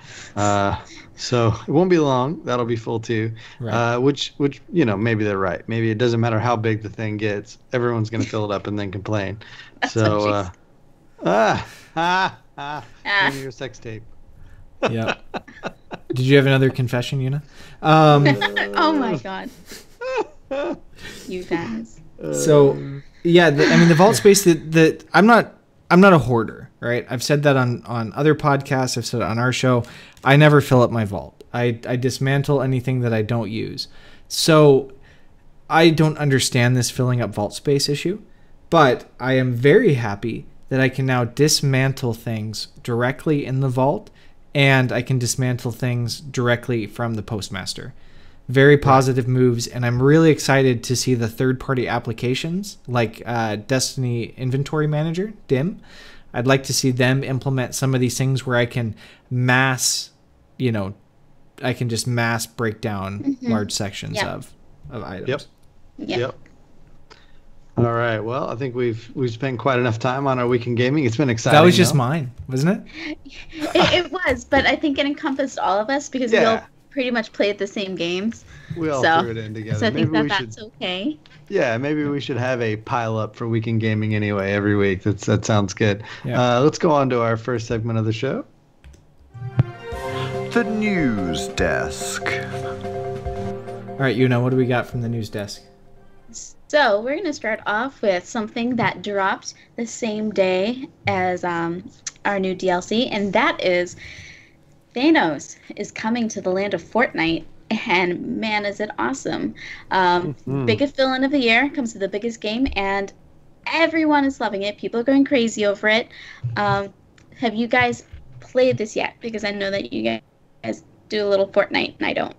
So it won't be long. That'll be full too. Right. Which maybe they're right. Maybe it doesn't matter how big the thing gets. Everyone's going to fill it up and then complain. So, bring your sex tape. Yeah. Did you have another confession, Yuna? Oh my god. You guys. So, yeah, the vault space that I'm not a hoarder, right? I've said that on other podcasts. I've said it on our show. I never fill up my vault. I dismantle anything that I don't use. So I don't understand this filling up vault space issue, but I am very happy that I can now dismantle things directly in the vault, and I can dismantle things directly from the postmaster. Very positive moves, and I'm really excited to see the third-party applications like Destiny Inventory Manager, DIM. I'd like to see them implement some of these things where I can just mass break down large sections of items. Yep. All right. Well, I think we've spent quite enough time on our weekend gaming. It's been exciting. That was just mine, wasn't it? It was, but I think it encompassed all of us because we all pretty much played the same games. We all threw it in together. So I think that's okay. Yeah, maybe we should have a pile up for weekend gaming anyway every week. That sounds good. Yeah. Let's go on to our first segment of the show. The news desk. All right, Yuna, what do we got from the news desk? So we're going to start off with something that dropped the same day as our new DLC, and that is Thanos is coming to the land of Fortnite, and man, is it awesome. Biggest villain of the year, comes to the biggest game, and everyone is loving it. People are going crazy over it. Have you guys played this yet? Because I know that you guys do a little Fortnite, and I don't.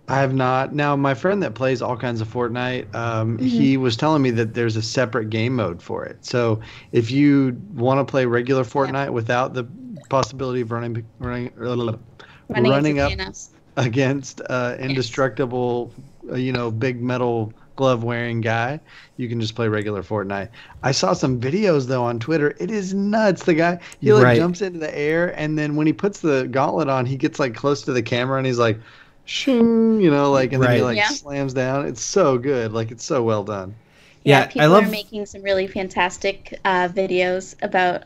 I have not. Now, my friend that plays all kinds of Fortnite, he was telling me that there's a separate game mode for it. So if you want to play regular Fortnite without the possibility of running up against indestructible, big metal glove wearing guy, you can just play regular Fortnite. I saw some videos though on Twitter. It is nuts. The guy, he jumps into the air, and then when he puts the gauntlet on, he gets close to the camera and he's like, shing, and then he slams down. It's so good. It's so well done. Yeah, people are making some really fantastic videos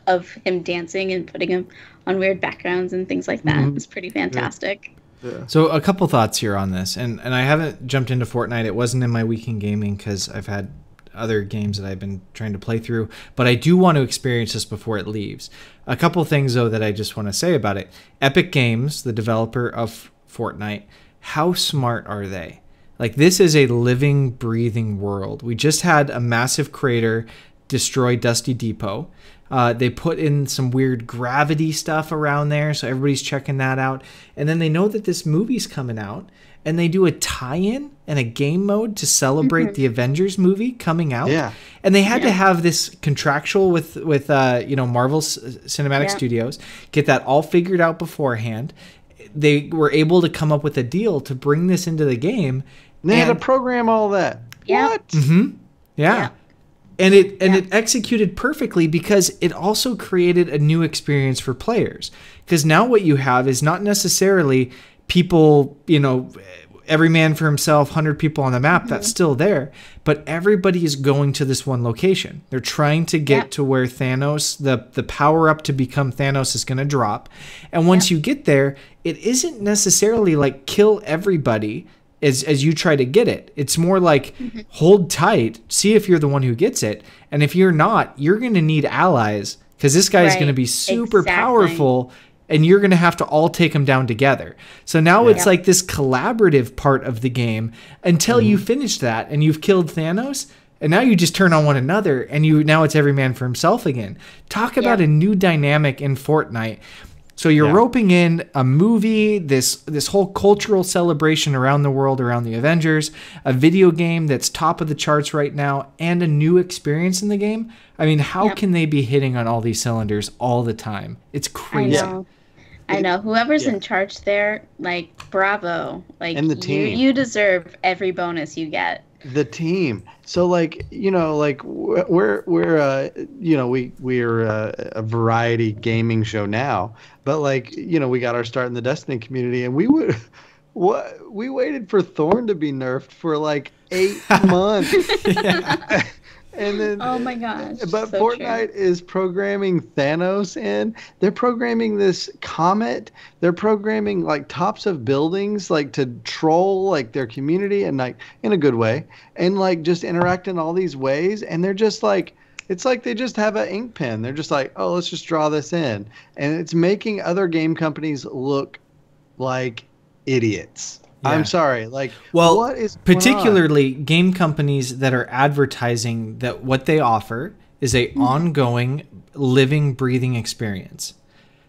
of him dancing and putting him on weird backgrounds and things like that. It's pretty fantastic. Yeah. So a couple thoughts here on this, and I haven't jumped into Fortnite. It wasn't in my weekend gaming because I've had other games that I've been trying to play through, but I do want to experience this before it leaves. A couple things though that I just want to say about it. Epic Games, the developer of Fortnite, how smart are they? This is a living, breathing world. We just had a massive crater destroy Dusty Depot. They put in some weird gravity stuff around there, so everybody's checking that out. And then they know that this movie's coming out, and they do a tie-in and a game mode to celebrate the Avengers movie coming out. Yeah. And they had to have this contractual with Marvel Cinematic Studios, get that all figured out beforehand. They were able to come up with a deal to bring this into the game. They had to program all that. Yeah. What? Mm-hmm. Yeah. it executed perfectly because it also created a new experience for players. Because now what you have is not necessarily people, every man for himself, 100 people on the map, that's still there. But everybody is going to this one location. They're trying to get to where Thanos, the power up to become Thanos is going to drop. And once you get there, it isn't necessarily like kill everybody as you try to get it. It's more like hold tight, see if you're the one who gets it. And if you're not, you're going to need allies because this guy is going to be super powerful. And you're going to have to all take them down together. So now it's like this collaborative part of the game until you finish that and you've killed Thanos. And now you just turn on one another and now it's every man for himself again. Talk about a new dynamic in Fortnite. So you're roping in a movie, this whole cultural celebration around the world, around the Avengers, a video game that's top of the charts right now, and a new experience in the game. I mean, how can they be hitting on all these cylinders all the time? It's crazy. I know. Whoever's in charge there, like, bravo. Like, and the team. You deserve every bonus you get. The team. So, like, we're a variety gaming show now, but like, we got our start in the Destiny community, and we waited for Thorn to be nerfed for like 8 months. And then, oh my gosh! But so Fortnite is programming Thanos in. They're programming this comet. They're programming like tops of buildings, like to troll like their community and like in a good way, and like just interact in all these ways. And they're just like, it's like they just have an ink pen. They're just like, oh, let's just draw this in, and it's making other game companies look like idiots. Yeah. I'm sorry. Like, what is particularly game companies that are advertising that what they offer is a ongoing, living, breathing experience,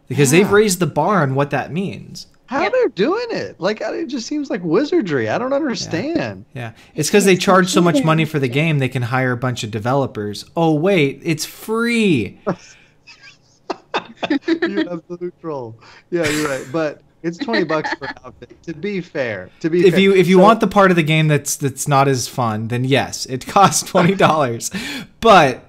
because they've raised the bar on what that means. How they're doing it? Like, it just seems like wizardry. I don't understand. Yeah. It's because they charge so much money for the game, they can hire a bunch of developers. Oh wait, it's free. You absolute troll. Yeah, you're right, but. It's $20 per outfit. To be fair, if you want the part of the game that's not as fun, then yes, it costs $20. But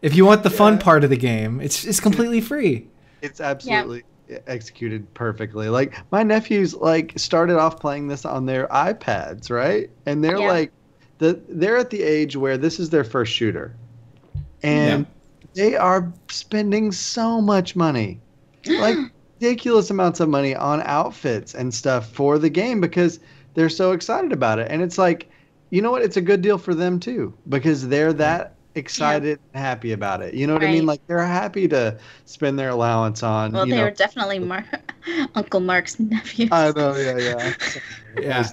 if you want the fun part of the game, it's completely free. It's absolutely executed perfectly. Like my nephews like started off playing this on their iPads, right? And they're like they're at the age where this is their first shooter, and they are spending so much money, like. Ridiculous amounts of money on outfits and stuff for the game because they're so excited about it. And it's like, you know what? It's a good deal for them too because they're that excited and happy about it. You know what I mean? Like they're happy to spend their allowance on. Well, they were definitely Uncle Mark's nephews. I know, yeah.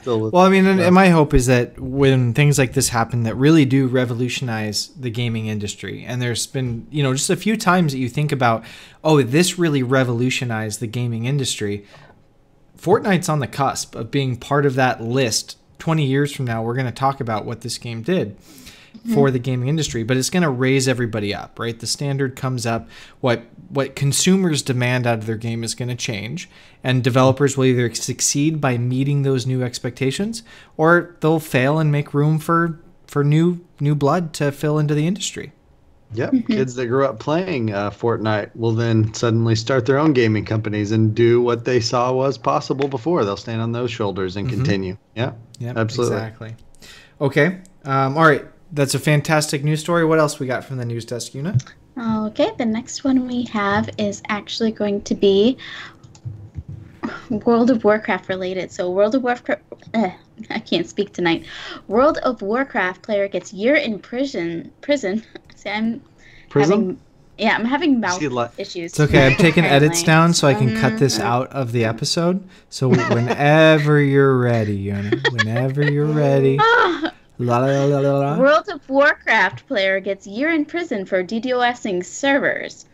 Well, I mean, and my hope is that when things like this happen that really do revolutionize the gaming industry, and there's been, just a few times that you think about, oh, this really revolutionized the gaming industry. Fortnite's on the cusp of being part of that list. 20 years from now, we're going to talk about what this game did for the gaming industry, but it's going to raise everybody up, right? The standard comes up. What consumers demand out of their game is going to change, and developers will either succeed by meeting those new expectations, or they'll fail and make room for new blood to fill into the industry. Yep, kids that grew up playing Fortnite will then suddenly start their own gaming companies and do what they saw was possible before. They'll stand on those shoulders and continue. Yeah, absolutely. Exactly. Okay. All right. That's a fantastic news story. What else we got from the news desk, Yuna? Okay, the next one we have is actually going to be World of Warcraft related. So World of Warcraft, I can't speak tonight. World of Warcraft player gets year in prison. See, I'm having mouth issues. It's okay. I'm taking edits down so I can cut this out of the episode. So whenever you're ready, Yuna, whenever you're ready. La, la, la, la, la. World of Warcraft player gets year in prison for DDoSing servers.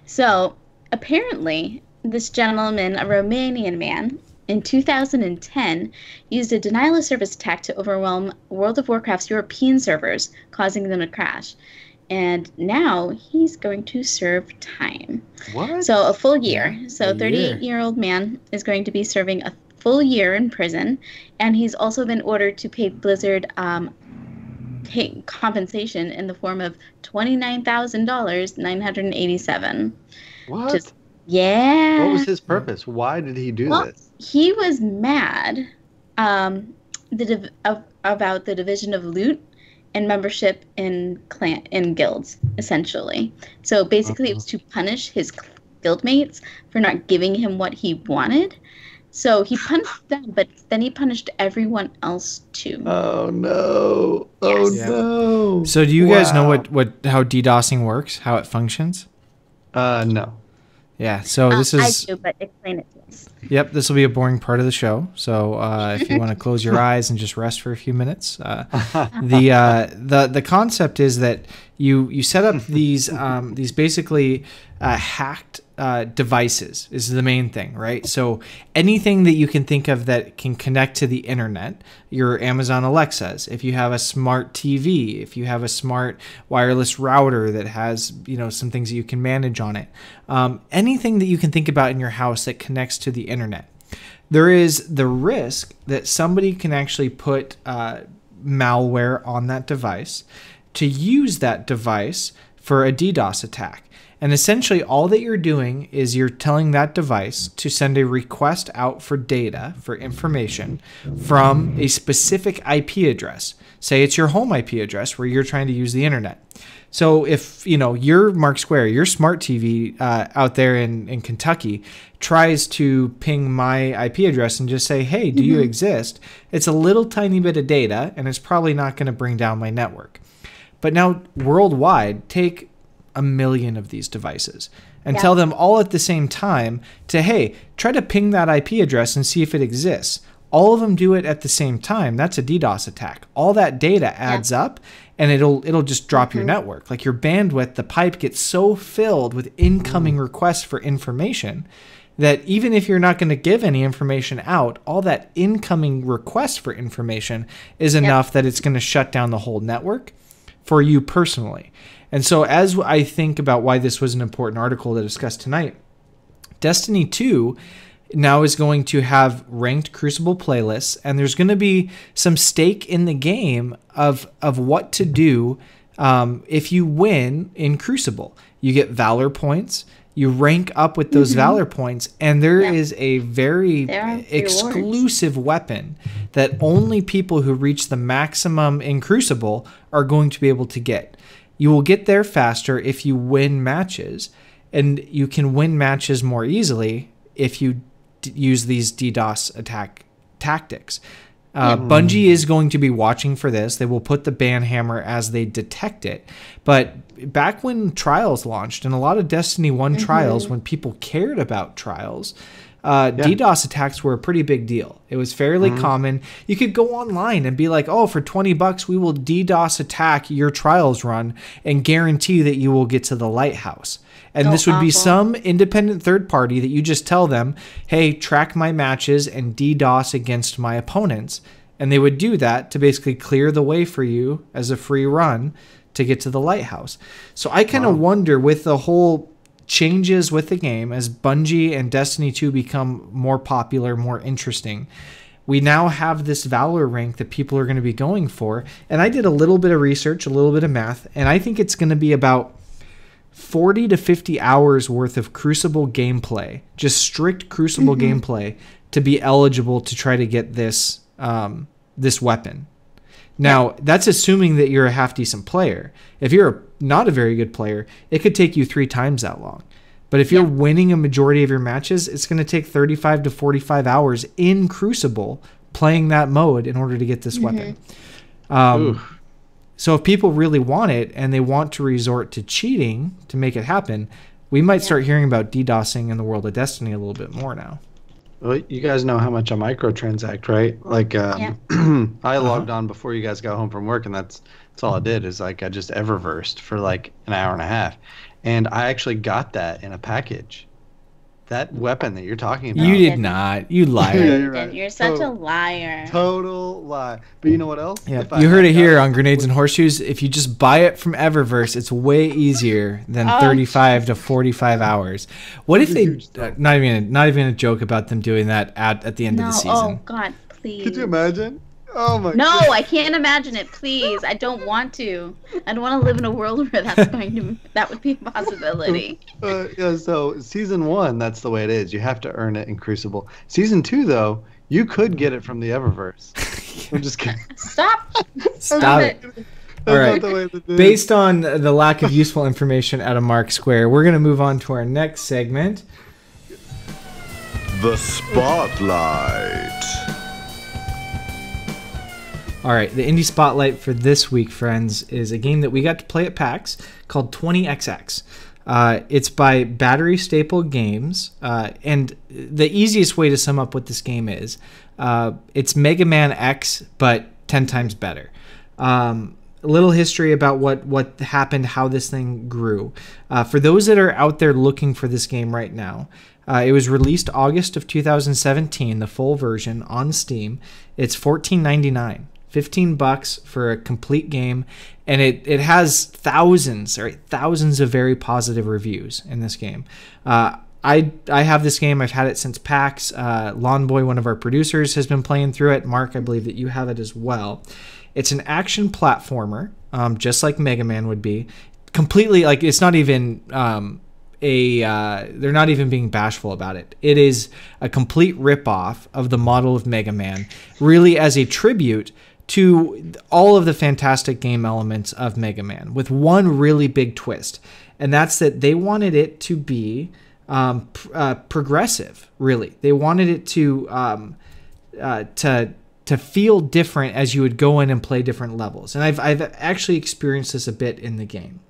So apparently, this gentleman, a Romanian man, in 2010, used a denial of service attack to overwhelm World of Warcraft's European servers, causing them to crash. And now he's going to serve time. What? So a full year. So a 38-year-old man is going to be serving a full year in prison, and he's also been ordered to pay Blizzard $100,000 to pay Blizzard $100,000 to oversee the servers. So apparently, this gentleman, a Romanian man, in 2010, used a denial of service attack to overwhelm World of Warcraft's European servers, causing them to crash. And now he's going to serve time. So a full year. So 38-year-old man is going to be serving a full year in prison, and he's also been ordered to pay Blizzard take compensation in the form of $29,987. What? Just, yeah. What was his purpose? Why did he do this? He was mad about the division of loot and membership in guilds, essentially. So basically, it was to punish his guildmates for not giving him what he wanted. So he punished them, but then he punished everyone else too. Oh no! Oh no! So do you guys know how DDoSing works? How it functions? No. Yeah. So this is. I do, but explain it to us. Yep, this will be a boring part of the show. So if you want to close your eyes and just rest for a few minutes, the concept is that you set up these basically hacked devices is the main thing, right? So anything that you can think of that can connect to the internet, your Amazon Alexas, if you have a smart TV, if you have a smart wireless router that has some things that you can manage on it, anything that you can think about in your house that connects to the internet. There is the risk that somebody can actually put malware on that device to use that device for a DDoS attack. And essentially all that you're doing is you're telling that device to send a request out for data, for information from a specific IP address. Say it's your home IP address where you're trying to use the internet. So if, your Mark Square, your smart TV out there in Kentucky tries to ping my IP address and just say, hey, do you exist? It's a little tiny bit of data, and it's probably not going to bring down my network. But now worldwide, take 1 million of these devices and tell them all at the same time to, hey, try to ping that IP address and see if it exists. All of them do it at the same time. That's a DDoS attack. All that data adds up, and it'll just drop your network. Like your bandwidth, the pipe gets so filled with incoming requests for information that even if you're not going to give any information out, all that incoming request for information is enough that it's going to shut down the whole network for you personally. And so as I think about why this was an important article to discuss tonight, Destiny 2 now is going to have ranked Crucible playlists, and there's going to be some stake in the game of what to do if you win in Crucible. You get Valor points. You rank up with those Valor points, and there is a very exclusive weapon that only people who reach the maximum in Crucible are going to be able to get. You will get there faster if you win matches, and you can win matches more easily if you use these DDoS attack tactics. Bungie is going to be watching for this. They will put the ban hammer as they detect it. But back when Trials launched, and a lot of Destiny 1 Trials, when people cared about Trials, DDoS attacks were a pretty big deal. It was fairly common. You could go online and be like, oh, for $20 we will DDoS attack your Trials run and guarantee that you will get to the lighthouse. And this would be some independent third party that you just tell them, hey, track my matches and DDoS against my opponents. And they would do that to basically clear the way for you as a free run to get to the lighthouse. So I kind of wonder, with the whole changes with the game as Bungie and Destiny 2 become more popular, more interesting, we now have this Valor rank that people are going to be going for. And I did a little bit of research, a little bit of math, and I think it's going to be about 40 to 50 hours worth of Crucible gameplay, just strict Crucible gameplay, to be eligible to try to get this this weapon. Now, that's assuming that you're a half-decent player. If you're not a very good player, it could take you 3 times that long. But if you're winning a majority of your matches, it's going to take 35 to 45 hours in Crucible playing that mode in order to get this weapon. So if people really want it and they want to resort to cheating to make it happen, we might start hearing about DDoSing in the world of Destiny a little bit more now. Well, you guys know how much I microtransact, right? Like, I logged on before you guys got home from work, and that's all I did is, like, I just Everversed for, like, an hour and a half. And I actually got that in a package. That weapon that you're talking about. You did not. You liar. Yeah, you're right. You're such a liar. Total lie. But you know what else? Yeah, you heard it here on Grenades and Horseshoes. If you just buy it from Eververse, it's way easier than 35 to 45 hours. What if they not even a joke about them doing that at the end of the season? Oh God, please. Could you imagine? Oh my No, God. I can't imagine it. Please, I don't want to. I don't want to live in a world where that would be a possibility. Yeah, so season 1, that's the way it is. You have to earn it in Crucible. Season 2, though, you could get it from the Eververse. I'm just kidding. Stop. Stop it. That's All right. not the way that it is. Based on the lack of useful information out of Mark Square, we're going to move on to our next segment. The Spotlight. All right, the indie spotlight for this week, friends, is a game that we got to play at PAX called 20XX. It's by Batterystaple Games, and the easiest way to sum up what this game is, it's Mega Man X, but 10 times better. A little history about what happened, how this thing grew. For those that are out there looking for this game right now, it was released August of 2017, the full version on Steam. It's $14.99. $15 for a complete game, and it has thousands of very positive reviews in this game. I have this game. I've had it since PAX. Lawn Boy, one of our producers, has been playing through it. Mark, I believe that you have it as well. It's an action platformer, just like Mega Man would be. Completely, like, it's not even they're not even being bashful about it. It is a complete ripoff of the model of Mega Man, really as a tribute to all of the fantastic game elements of Mega Man, with one really big twist, and that's that they wanted it to be progressive. Really, they wanted it to feel different as you would go in and play different levels. And I've actually experienced this a bit in the game.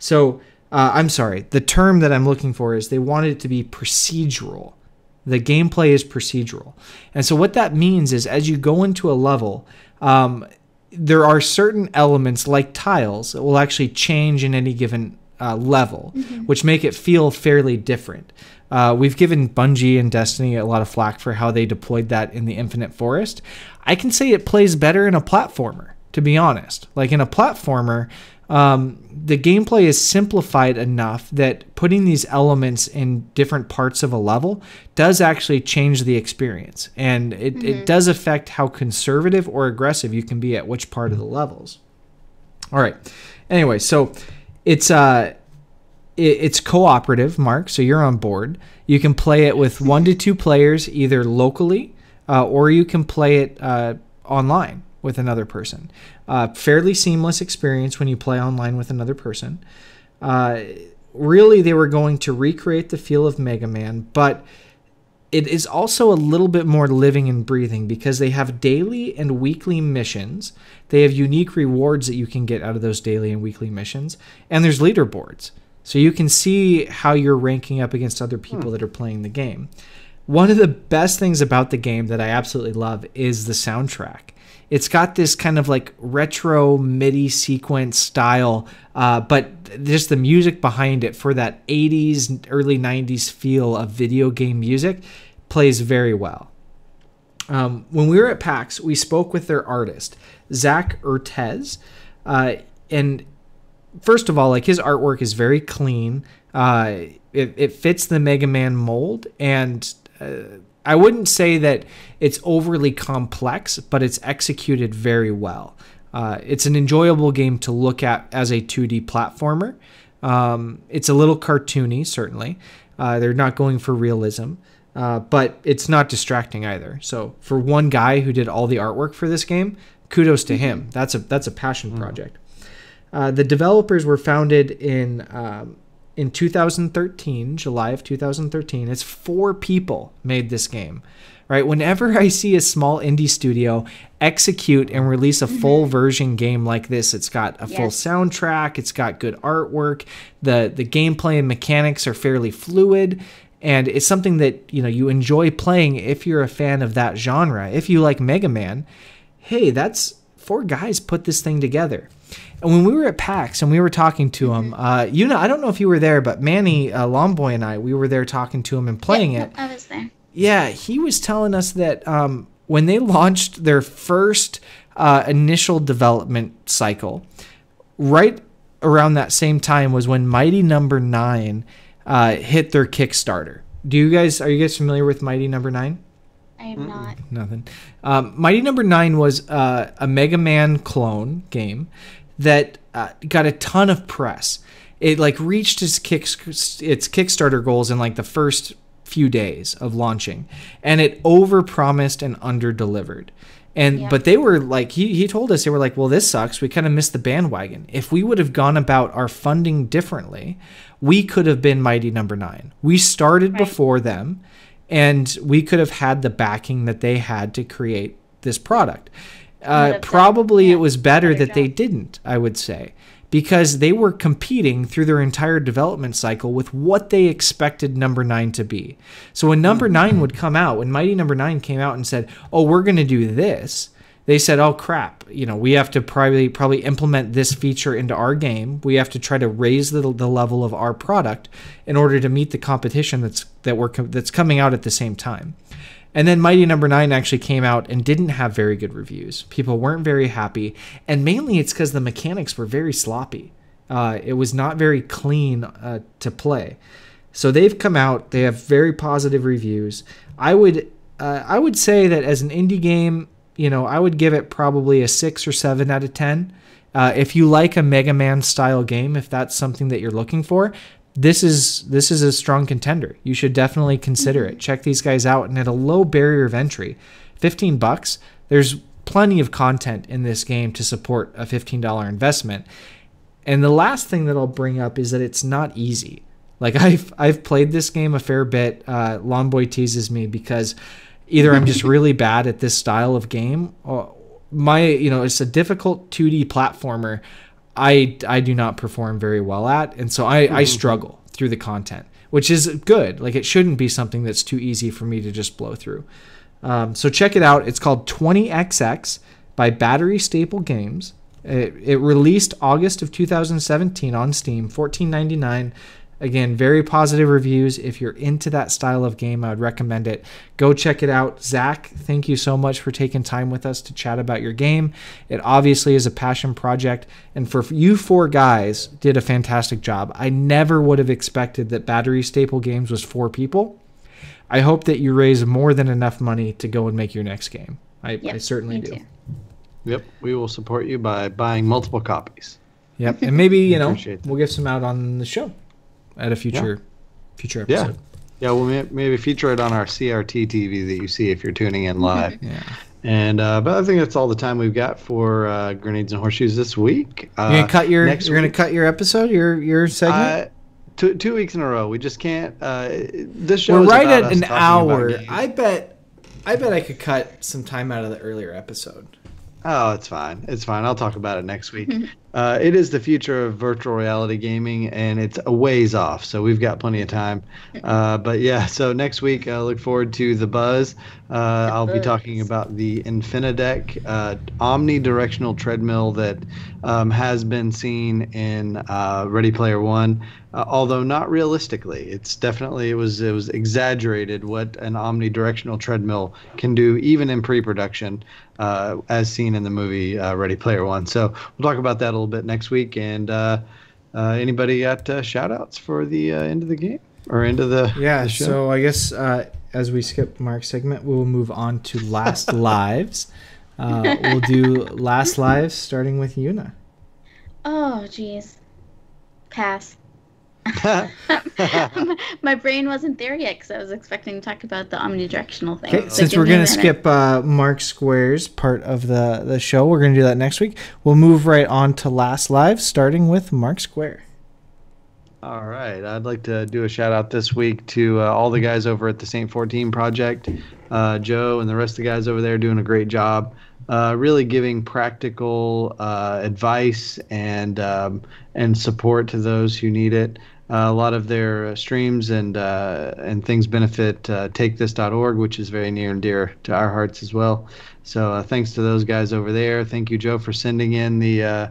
So I'm sorry, the term that I'm looking for is they wanted it to be procedural. The gameplay is procedural, and so what that means is as you go into a level, there are certain elements like tiles that will actually change in any given level, which make it feel fairly different. We've given Bungie and Destiny a lot of flack for how they deployed that in the Infinite Forest. I can say it plays better in a platformer, to be honest. Like in a platformer, the gameplay is simplified enough that putting these elements in different parts of a level does actually change the experience. And it does affect how conservative or aggressive you can be at which part of the levels. All right. Anyway, so it's cooperative, Mark, so you're on board. You can play it with 1 to 2 players, either locally or you can play it online with another person. Fairly seamless experience when you play online with another person. Really, they were going to recreate the feel of Mega Man, but it is also a little bit more living and breathing because they have daily and weekly missions. They have unique rewards that you can get out of those daily and weekly missions, and there's leaderboards. So you can see how you're ranking up against other people that are playing the game. One of the best things about the game that I absolutely love is the soundtrack. It's got this kind of like retro MIDI sequence style, but just the music behind it for that 80s, early 90s feel of video game music plays very well. When we were at PAX, we spoke with their artist, Zach Urtez, and first of all, like his artwork is very clean. It fits the Mega Man mold, and I wouldn't say that it's overly complex, but it's executed very well. It's an enjoyable game to look at as a 2D platformer. It's a little cartoony, certainly. They're not going for realism, but it's not distracting either. So for one guy who did all the artwork for this game, kudos to him. That's a passion project. The developers were founded in 2013, July of 2013. It's 4 people made this game, right? Whenever I see a small indie studio execute and release a full version game like this, it's got a full soundtrack, it's got good artwork, the gameplay and mechanics are fairly fluid, and it's something that you enjoy playing if you're a fan of that genre. If you like Mega Man, hey, that's 4 guys put this thing together. And when we were at PAX and we were talking to him, Yuna, I don't know if you were there, but Manny, Lomboy, and I, we were there talking to him and playing it. I was there. Yeah, he was telling us that when they launched their first initial development cycle, right around that same time was when Mighty Number 9 hit their Kickstarter. Are you guys familiar with Mighty Number 9? I am not. Nothing. Mighty Number 9 was a Mega Man clone game that got a ton of press. It like reached its Kickstarter goals in like the first few days of launching, and it overpromised and underdelivered. And but they were like, he told us, they were like, well, this sucks. We kind of missed the bandwagon. If we would have gone about our funding differently, we could have been Mighty Number 9. We started before them, and we could have had the backing that they had to create this product. Probably it was better that they didn't, I would say, because they were competing through their entire development cycle with what they expected Number 9 to be. So when Number 9 would come out, when Mighty Number 9 came out and said, oh, we're going to do this, they said, oh, crap, we have to probably implement this feature into our game. We have to try to raise the level of our product in order to meet the competition that's coming out at the same time. And then Mighty Number 9 actually came out and didn't have very good reviews. People weren't very happy, and mainly it's because the mechanics were very sloppy. It was not very clean to play. So they've come out. They have very positive reviews. I would say that as an indie game, I would give it probably a 6 or 7 out of 10. If you like a Mega Man style game, if that's something that you're looking for, this is a strong contender. You should definitely consider it. Check these guys out, and at a low barrier of entry, $15. There's plenty of content in this game to support a $15 investment. And the last thing that I'll bring up is that it's not easy. Like I've played this game a fair bit. Longboy teases me because either I'm just really bad at this style of game, or it's a difficult 2D platformer I do not perform very well at, and so I struggle through the content, which is good. Like, it shouldn't be something that's too easy for me to just blow through. So check it out. It's called 20XX by Batterystaple Games. It released August of 2017 on Steam, $14.99. Again, very positive reviews. If you're into that style of game, I would recommend it. Go check it out. Zach, thank you so much for taking time with us to chat about your game. It obviously is a passion project, and for you 4 guys, did a fantastic job. I never would have expected that Batterystaple Games was 4 people. I hope that you raise more than enough money to go and make your next game. I certainly do. Yep, we will support you by buying multiple copies. Yep, and maybe, we'll give some out on the show at a future episode. Yeah, we'll maybe feature it on our CRT TV that you see if you're tuning in live. Yeah. And but I think that's all the time we've got for Grenades and Horseshoes this week. You're gonna cut your episode, your segment. 2 weeks in a row. We just can't. This show. We're is right about at us an talking hour. about games. I bet I could cut some time out of the earlier episode. Oh, it's fine. It's fine. I'll talk about it next week. It is the future of virtual reality gaming, and it's a ways off, so we've got plenty of time. But yeah, so next week, look forward to The Buzz. I'll be talking about the Infinideck omnidirectional treadmill that has been seen in Ready Player One. Although not realistically, it was exaggerated what an omnidirectional treadmill can do, even in pre-production, as seen in the movie Ready Player One. So we'll talk about that a little bit next week. And anybody got shout-outs for the end of the game or end of the show? So I guess as we skip Mark's segment, we will move on to Last Lives. We'll do Last Lives starting with Yuna. Oh, geez. Pass. My brain wasn't there yet because I was expecting to talk about the omnidirectional thing. Okay, since we're going to skip Mark Square's part of the show, we're going to do that next week. We'll move right on to Last Live, starting with Mark Square. All right. I'd like to do a shout out this week to all the guys over at the St. 14 Project. Joe and the rest of the guys over there doing a great job. Really giving practical advice and support to those who need it. A lot of their streams and things benefit takethis.org, which is very near and dear to our hearts as well. So thanks to those guys over there. Thank you, Joe, for sending in the.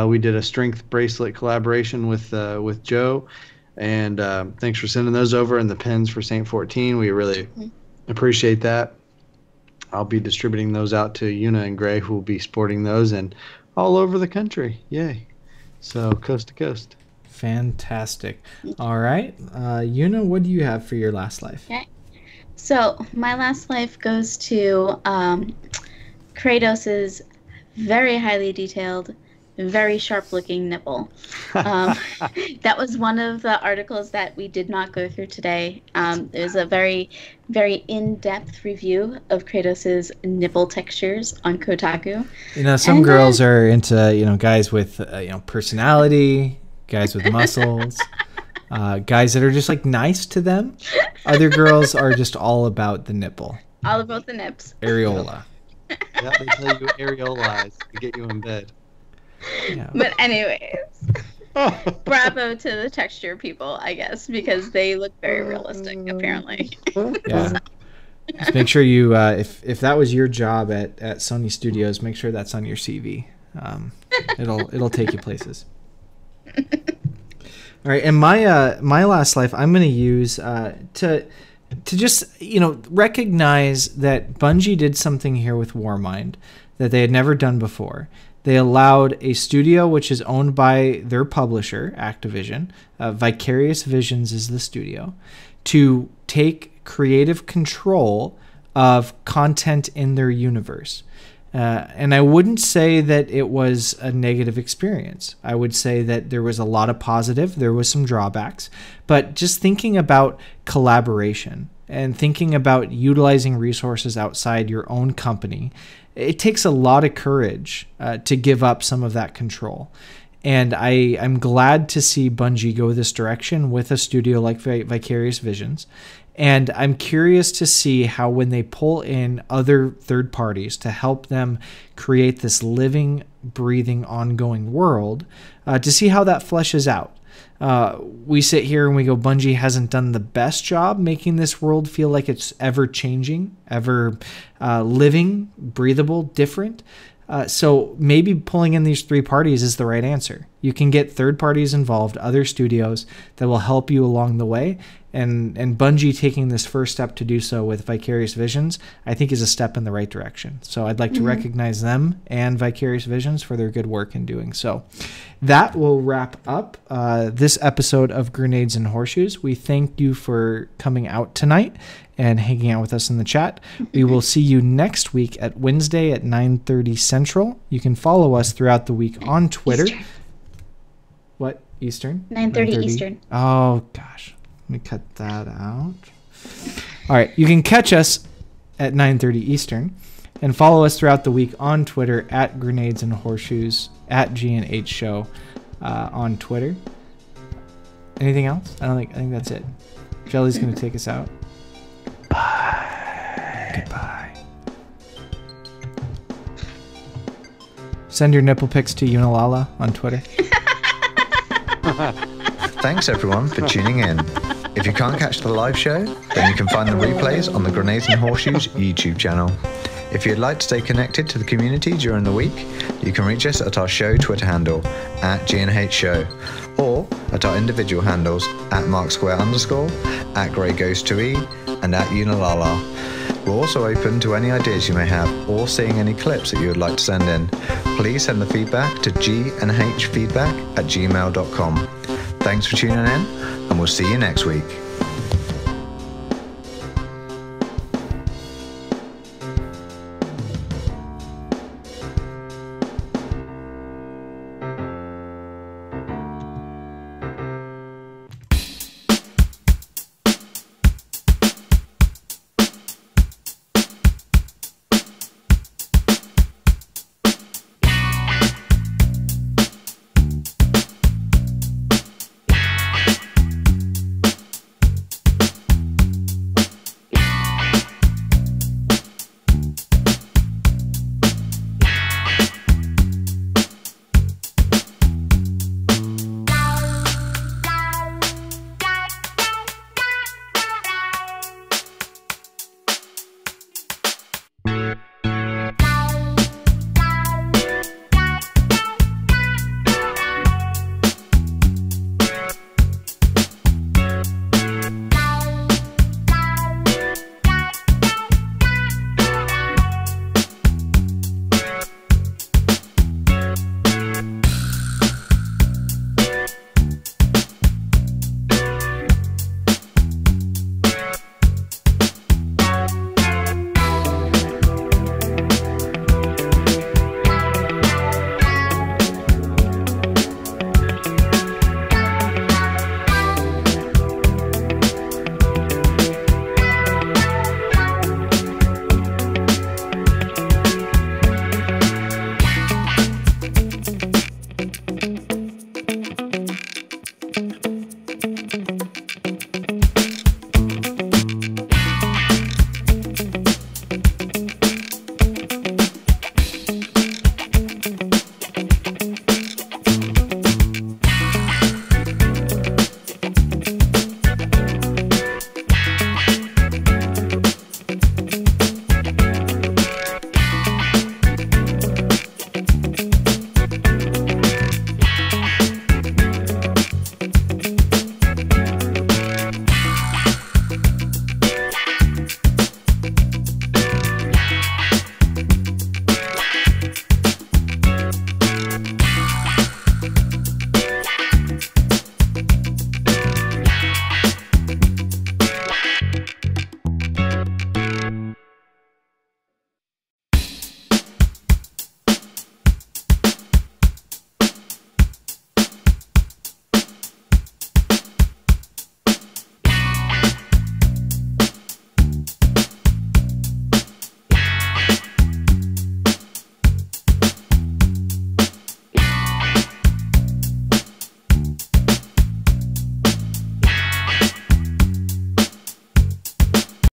We did a strength bracelet collaboration with Joe, and thanks for sending those over, and the pins for St. 14. We really appreciate that. I'll be distributing those out to Yuna and Gray, who will be sporting those, and all over the country. Yay. So coast to coast. Fantastic. All right. Yuna, what do you have for your Last Life? Okay. So my last life goes to Kratos's very highly detailed, very sharp-looking nipple. That was one of the articles that we did not go through today. It was a very, very in-depth review of Kratos's nipple textures on Kotaku. Some girls are into, guys with, personality, guys with muscles, guys that are just like nice to them. Other girls are just all about the nipple. All about the nips. Areola. Yeah, they tell you areolize to get you in bed. Yeah. But anyways, bravo to the texture people, I guess, because they look very realistic, apparently. Yeah. Just make sure you, if that was your job at Sony Studios, make sure that's on your CV. It'll take you places. All right, and my last life I'm going to use to just recognize that Bungie did something here with Warmind that they had never done before. They allowed a studio which is owned by their publisher, Activision, Vicarious Visions is the studio, to take creative control of content in their universe. And I wouldn't say that it was a negative experience. I would say that there was a lot of positive, there was some drawbacks, but just thinking about collaboration and thinking about utilizing resources outside your own company, it takes a lot of courage to give up some of that control. And I'm glad to see Bungie go this direction with a studio like Vicarious Visions. And I'm curious to see how when they pull in other third parties to help them create this living, breathing, ongoing world, to see how that fleshes out. We sit here and we go, Bungie hasn't done the best job making this world feel like it's ever changing, ever living, breathable, different. So maybe pulling in these three parties is the right answer. You can get third parties involved, other studios that will help you along the way. And Bungie taking this first step to do so with Vicarious Visions, I think is a step in the right direction. So I'd like to recognize them and Vicarious Visions for their good work in doing so. That will wrap up this episode of Grenades and Horseshoes. We thank you for coming out tonight and hanging out with us in the chat. We will see you next week at Wednesday at 9:30 Central. You can follow us throughout the week on Twitter. Eastern. What? Eastern? 9:30 Eastern. Oh, gosh. Let me cut that out. All right. You can catch us at 9:30 Eastern and follow us throughout the week on Twitter at Grenades and Horseshoes, at GNH Show on Twitter. Anything else? I think that's it. Jelly's going to take us out. Bye. Goodbye. Send your nipple pics to Yuna on Twitter. Thanks everyone for tuning in. If you can't catch the live show, then you can find the replays on the Grenades and Horseshoes YouTube channel. If you'd like to stay connected to the community during the week, you can reach us at our show Twitter handle, at GNH Show, or at our individual handles, at MarkSquare_, at GreyGhost2E, and at Yunalala. We're also open to any ideas you may have or seeing any clips that you would like to send in. Please send the feedback to gnhfeedback@gmail.com. Thanks for tuning in, and we'll see you next week.